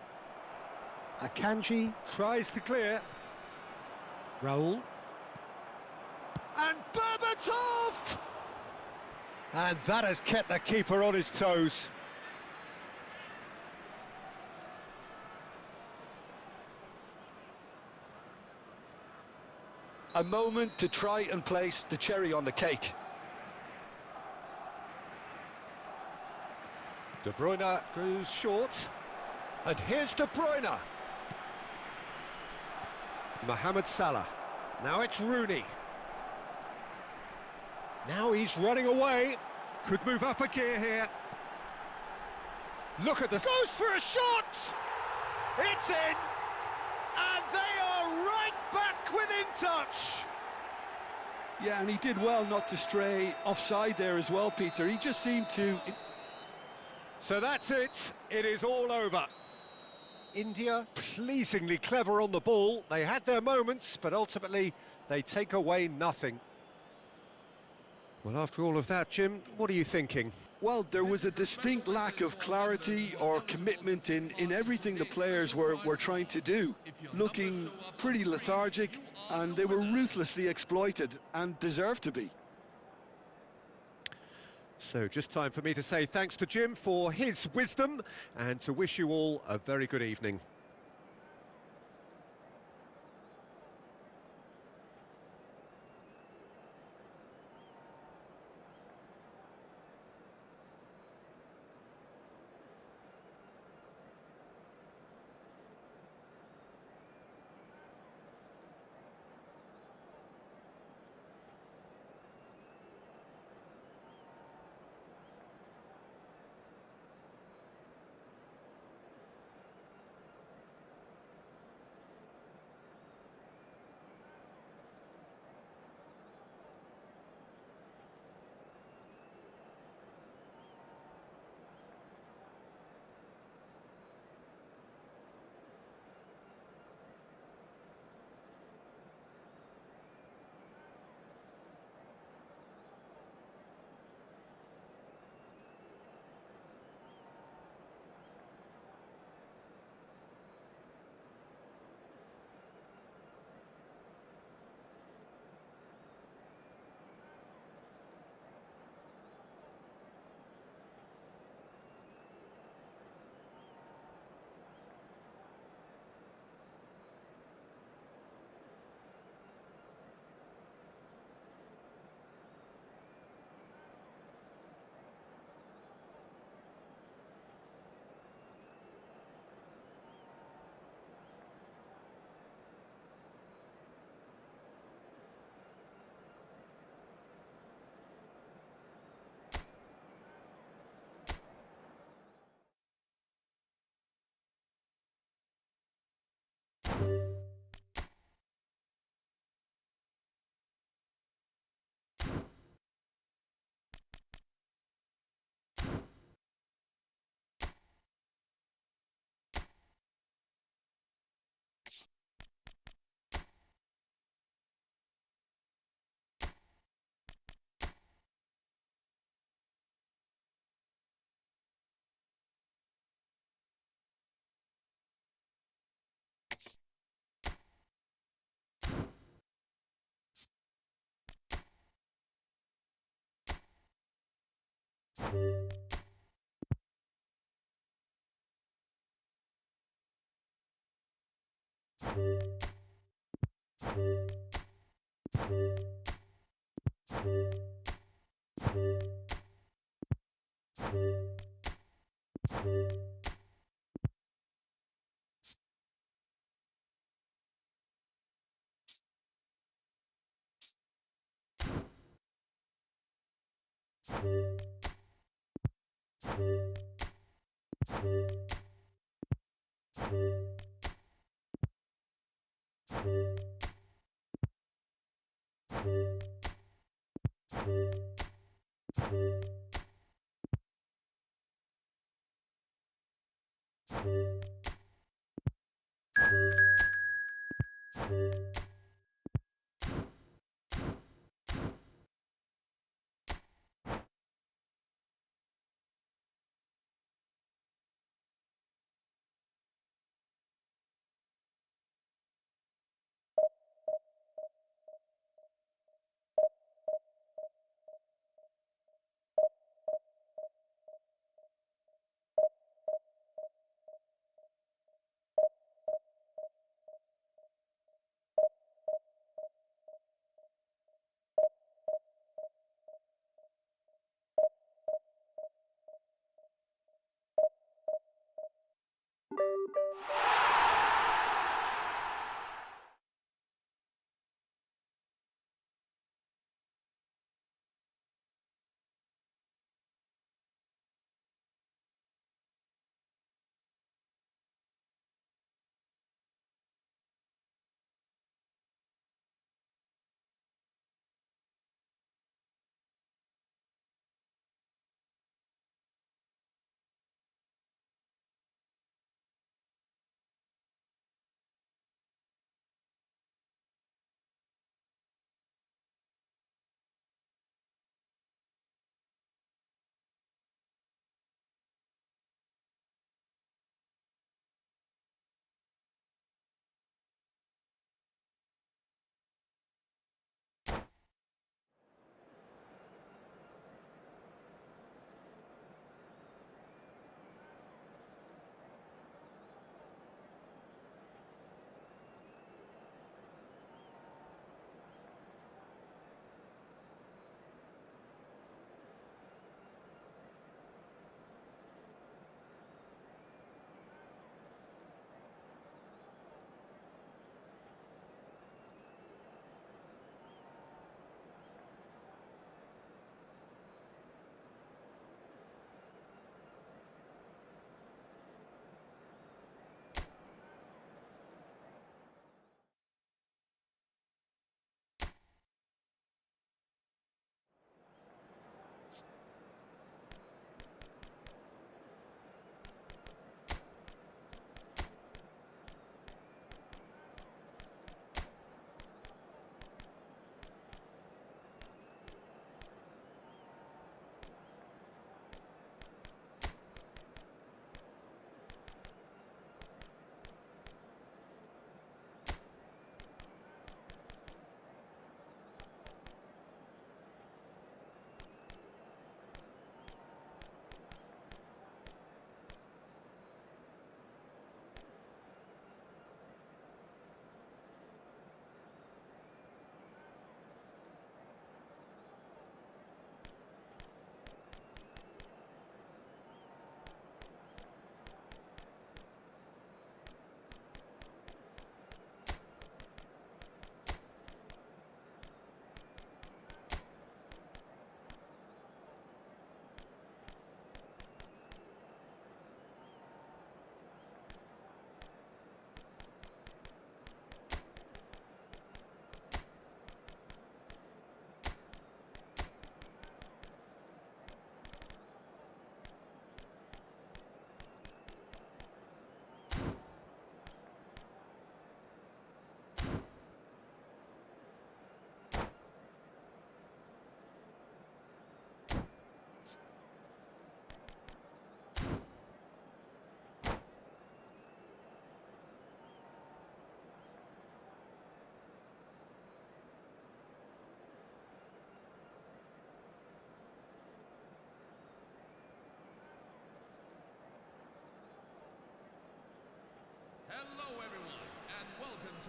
Akanji tries to clear. Raul. And Berbatov! And that has kept the keeper on his toes. A moment to try and place the cherry on the cake. De Bruyne goes short. And here's De Bruyne. Mohamed Salah. Now it's Rooney. Now he's running away. Could move up a gear here. Look at this. Goes for a shot! It's in! And they are right back within touch! Yeah, and he did well not to stray offside there as well, Peter. He just seemed to... So that's it. It is all over. India, pleasingly clever on the ball. They had their moments, but ultimately they take away nothing. Well, after all of that, Jim, what are you thinking? Well, there was a distinct lack of clarity or commitment in everything the players were trying to do. Looking pretty lethargic, and they were ruthlessly exploited and deserved to be. So just time for me to say thanks to Jim for his wisdom and to wish you all a very good evening.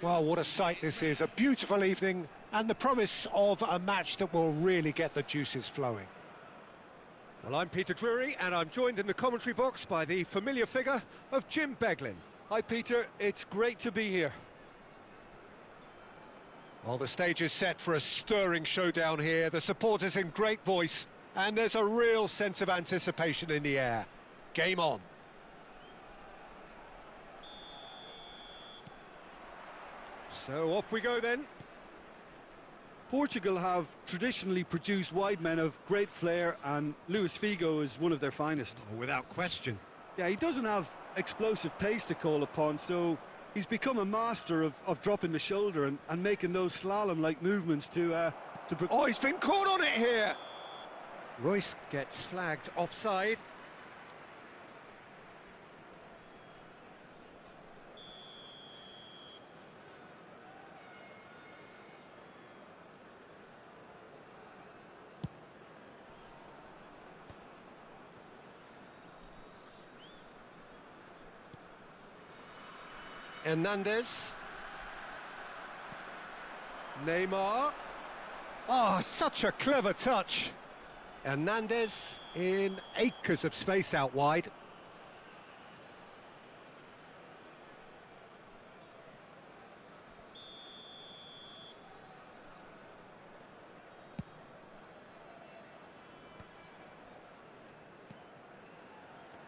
Well, what a sight this is. A beautiful evening and the promise of a match that will really get the juices flowing. Well, I'm Peter Drury, and I'm joined in the commentary box by the familiar figure of Jim Beglin. Hi Peter, it's great to be here. Well, the stage is set for a stirring showdown here. The supporters in great voice, and there's a real sense of anticipation in the air. Game on. So off we go then. Portugal have traditionally produced wide men of great flair, and Luis Figo is one of their finest. Oh, without question. Yeah, he doesn't have explosive pace to call upon, so he's become a master of dropping the shoulder and making those slalom-like movements to. Oh, he's been caught on it here. Royce gets flagged offside. Hernandez. Neymar. Oh, such a clever touch. Hernandez in acres of space out wide.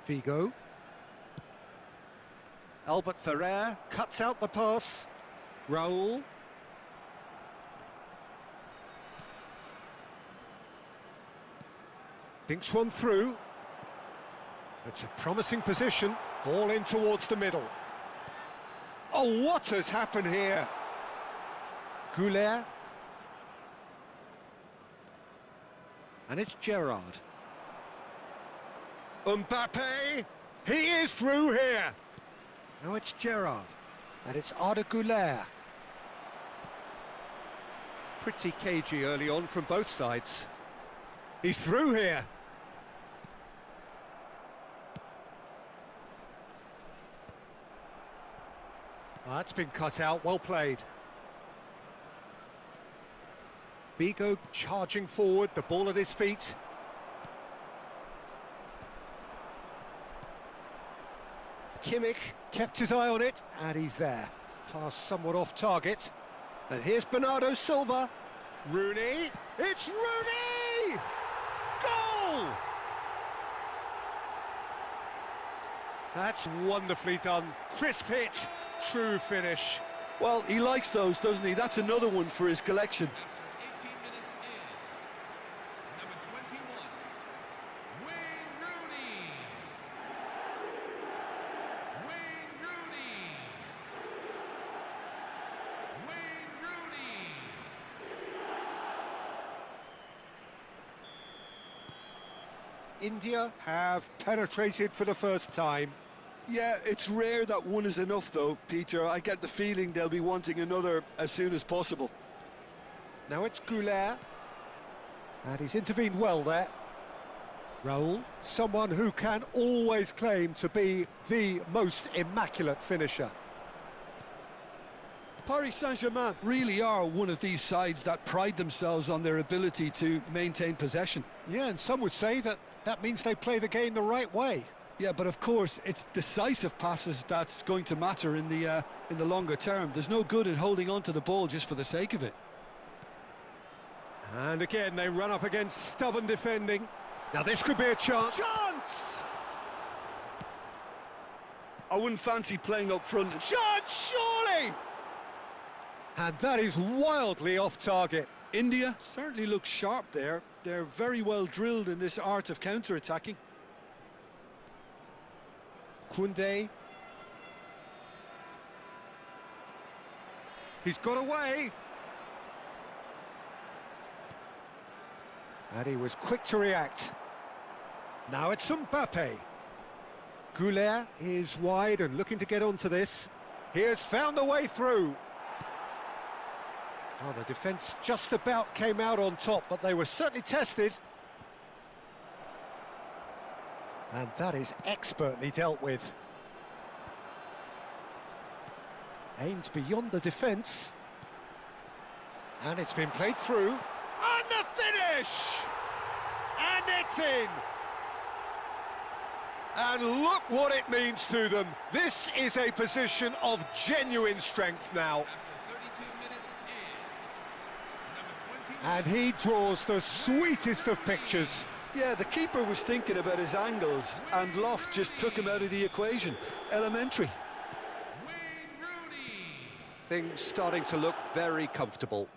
Figo. Albert Ferrer cuts out the pass. Raul. Thinks one through. It's a promising position. Ball in towards the middle. Oh, what has happened here? Goulet. And it's Gerrard. Mbappe. He is through here. Now it's Gerrard, and it's Arda Güler. Pretty cagey early on from both sides. He's through here. That's been cut out, well played. Figo charging forward, the ball at his feet. Kimmich kept his eye on it, and he's there. Pass somewhat off target. And here's Bernardo Silva. Rooney. It's Rooney! Goal! That's wonderfully done. Crisp hit, true finish. Well, he likes those, doesn't he? That's another one for his collection. After 18 minutes in, number 21, Wayne Rooney. Wayne Rooney. Wayne Rooney. India have penetrated for the first time. Yeah, it's rare that one is enough, though, Peter. I get the feeling they'll be wanting another as soon as possible. Now it's Goulet. And he's intervened well there. Raul, someone who can always claim to be the most immaculate finisher. Paris Saint-Germain really are one of these sides that pride themselves on their ability to maintain possession. Yeah, and some would say that means they play the game the right way. Yeah, but of course, it's decisive passes that's going to matter in the longer term. There's no good in holding on to the ball just for the sake of it. And again, they run up against stubborn defending. Now this could be a chance. Chance! I wouldn't fancy playing up front. Chance, surely! And that is wildly off target. India certainly looks sharp there. They're very well drilled in this art of counter-attacking. Koundé. He's got away. And he was quick to react. Now it's Mbappe. Goulet is wide and looking to get onto this. He has found a way through. Oh, the defence just about came out on top, but they were certainly tested. And that is expertly dealt with. Aimed beyond the defence. And it's been played through. And the finish! And it's in! And look what it means to them. This is a position of genuine strength now. After 32 minutes is number 20. And he draws the sweetest of pictures. Yeah, the keeper was thinking about his angles, and Loft just took him out of the equation. Elementary. Wayne Rooney. Things starting to look very comfortable.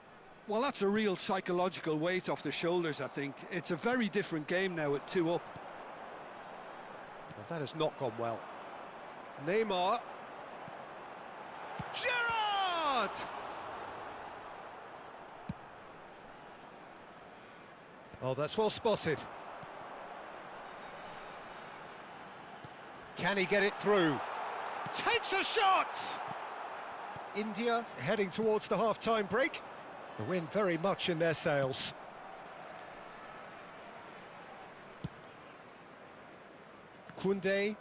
Well, that's a real psychological weight off the shoulders, I think. It's a very different game now at 2 up. Well, that has not gone well. Neymar. Gerrard! Oh, that's well spotted. Can he get it through? Takes a shot! India heading towards the half-time break. The wind very much in their sails. Koundé.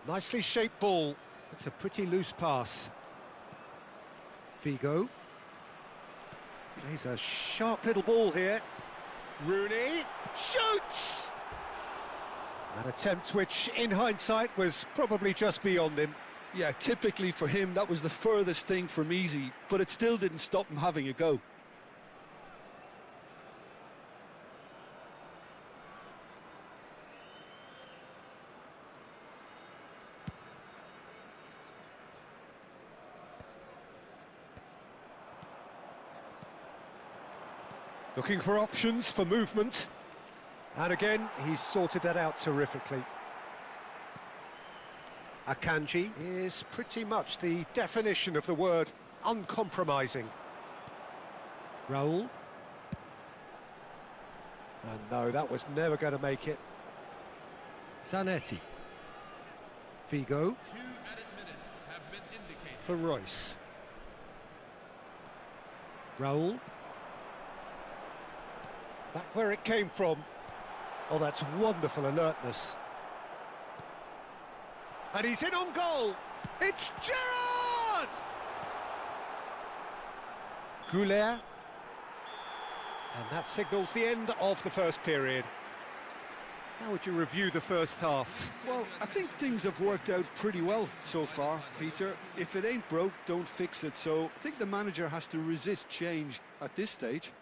Nicely shaped ball. It's a pretty loose pass. Figo. Plays a sharp little ball here. Rooney shoots! An attempt which, in hindsight, was probably just beyond him. Yeah, typically for him, that was the furthest thing from easy, but it still didn't stop him having a go. Looking for options for movement. And again, he's sorted that out terrifically. Akanji is pretty much the definition of the word uncompromising. Raul. And no, that was never going to make it. Zanetti. Figo 2 added minutes have been indicated. for Royce. Raul. Back where it came from. Oh, that's wonderful alertness. And he's in on goal. It's Gerrard! Goulet. And that signals the end of the first period. How would you review the first half? Well, I think things have worked out pretty well so far, Peter. If it ain't broke, don't fix it. So I think the manager has to resist change at this stage.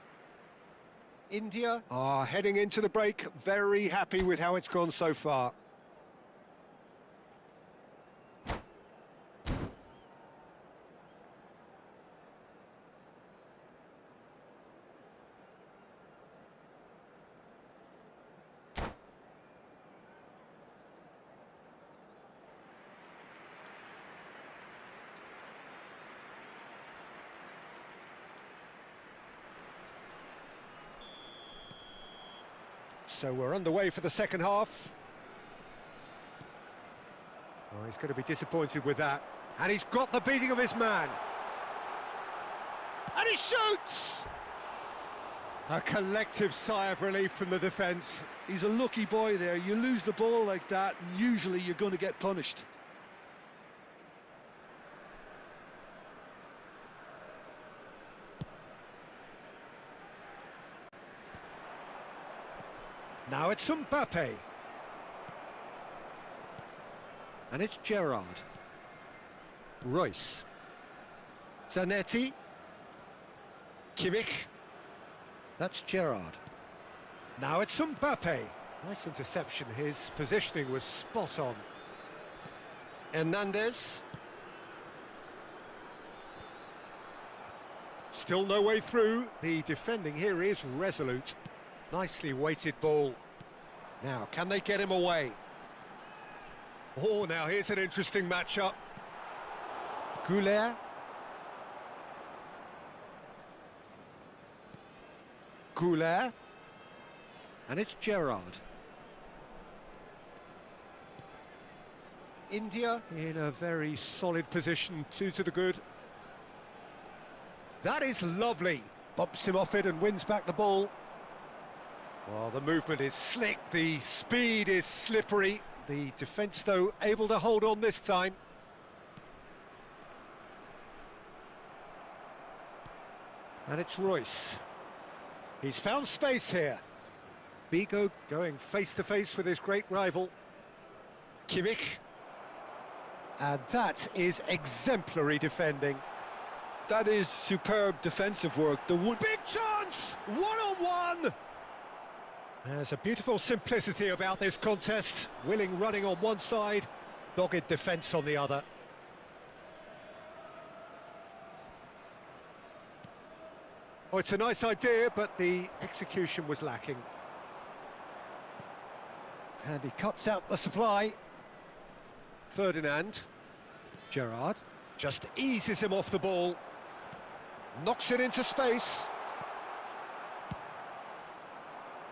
India are heading into the break, very happy with how it's gone so far. So we're underway for the second half. Oh, he's going to be disappointed with that. And he's got the beating of his man. And he shoots! A collective sigh of relief from the defence. He's a lucky boy there. You lose the ball like that, and usually you're going to get punished. Now it's Mbappe. And it's Gerrard. Royce. Zanetti. Kimmich. That's Gerrard. Now it's Mbappe. Nice interception. His positioning was spot on. Hernandez. Still no way through. The defending here is resolute. Nicely weighted ball. Now, can they get him away? Oh, now here's an interesting matchup. Goulet. Goulet. And it's Gerrard. India in a very solid position, 2 to the good. That is lovely. Bumps him off it and wins back the ball. Well, the movement is slick, the speed is slippery. The defence, though, able to hold on this time. And it's Royce. He's found space here. Bigo going face-to-face with his great rival. Kimmich. And that is exemplary defending. That is superb defensive work. Big chance! One-on-one! There's a beautiful simplicity about this contest. Willing running on one side, dogged defence on the other. Oh, it's a nice idea, but the execution was lacking. And he cuts out the supply. Ferdinand. Gerrard just eases him off the ball. Knocks it into space.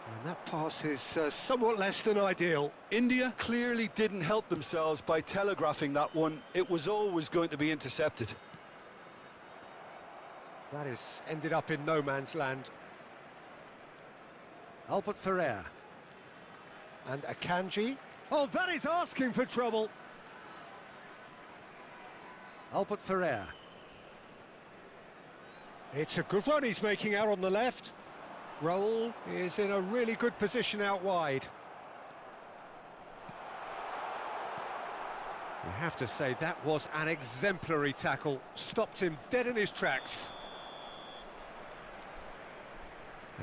And that pass is somewhat less than ideal. India clearly didn't help themselves by telegraphing that one. It was always going to be intercepted. That is ended up in no man's land. Albert Ferrer. And Akanji. Oh, that is asking for trouble. Albert Ferrer. It's a good run he's making out on the left. Raul is in a really good position out wide. You have to say that was an exemplary tackle. Stopped him dead in his tracks.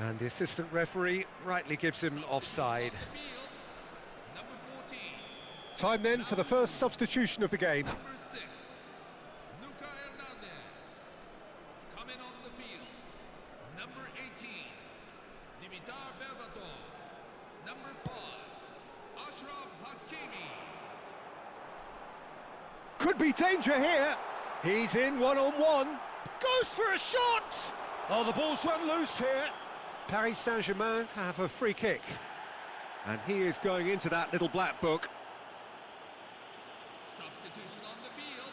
And the assistant referee rightly gives him offside. Number 14. Time then for the first substitution of the game. Number 6. Luca Hernandez. Coming on the field. Number 18. Dimitar Berbatov. Number 5. Ashraf Hakimi. Could be danger here. He's in one-on-one. Goes for a shot. Oh, the ball's run loose here. Paris Saint-Germain have a free kick. And he is going into that little black book. Substitution on the field.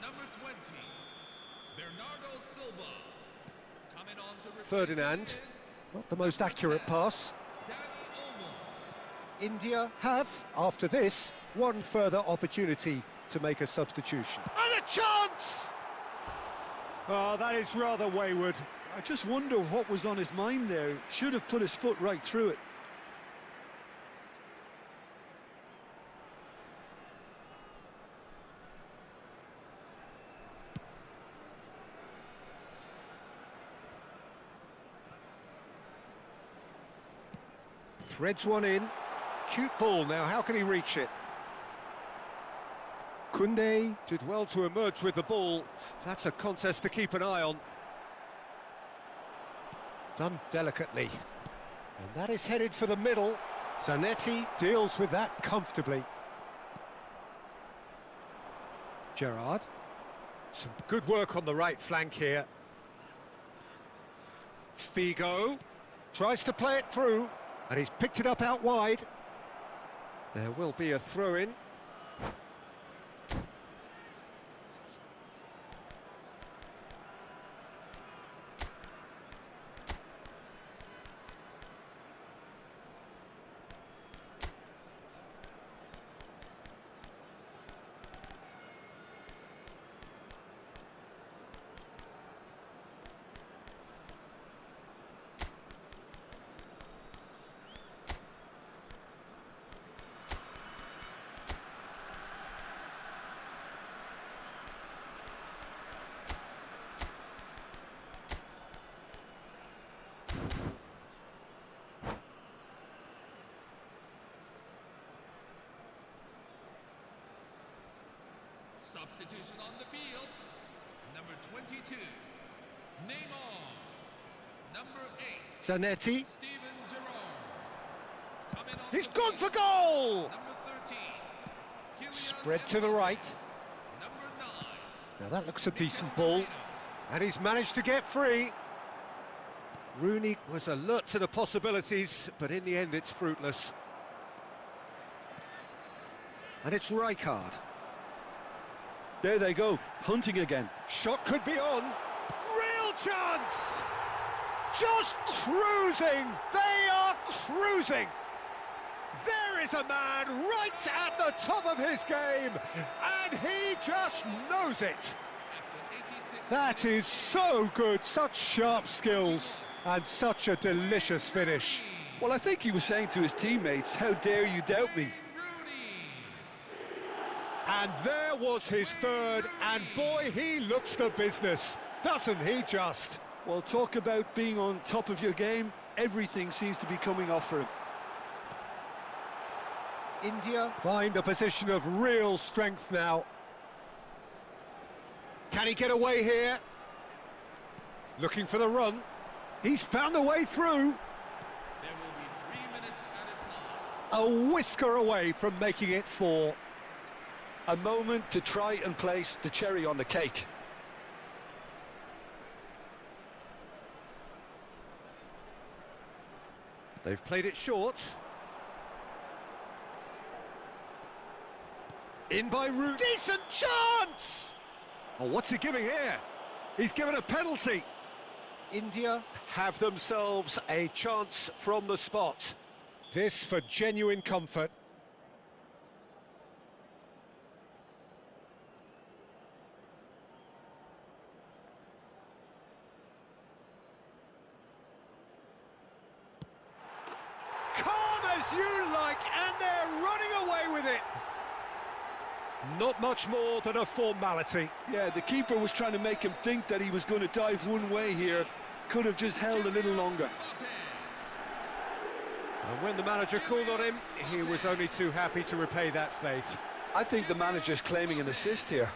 Number 20. Bernardo Silva. Coming on to replace Ferdinand. is Not the most accurate pass. Danny Olmo. India have, after this, one further opportunity to make a substitution. And a chance! Oh, that is rather wayward. I just wonder what was on his mind there. Should have put his foot right through it. Threads one in. Cute ball now, how can he reach it? Koundé did well to emerge with the ball. That's a contest to keep an eye on. Done delicately. And that is headed for the middle. Zanetti deals with that comfortably. Gerrard. Some good work on the right flank here. Figo tries to play it through, and he's picked it up out wide. There will be a throw-in. Substitution on the field. Number 22. Neymar. Number 8. Zanetti. Steven Gerrard. Coming on He's the gone field. for goal! Number 13. Kylian Spread to the Mbappe. right. Number 9. Now that looks a decent ball. And he's managed to get free. Rooney was alert to the possibilities, but in the end it's fruitless. And it's Rijkaard. There they go, hunting again. Shot could be on. Real chance! Just cruising! They are cruising! There is a man right at the top of his game, and he just knows it. After 86 That is so good, such sharp skills and such a delicious finish. Well, I think he was saying to his teammates, how dare you doubt me? And there was his third, and boy, he looks the business, doesn't he just? Well, talk about being on top of your game. Everything seems to be coming off for him. India find a position of real strength now. Can he get away here? Looking for the run. He's found a way through. There will be 3 minutes at a time. A whisker away from making it 4. A moment to try and place the cherry on the cake. They've played it short. In by Root. Decent chance! Oh, what's he giving here? He's given a penalty. India have themselves a chance from the spot. This for genuine comfort. Calm as you like, and they're running away with it. Not much more than a formality. Yeah, the keeper was trying to make him think that he was going to dive one way here. Could have just held a little longer. And when the manager called on him, he was only too happy to repay that faith. I think the manager's claiming an assist here.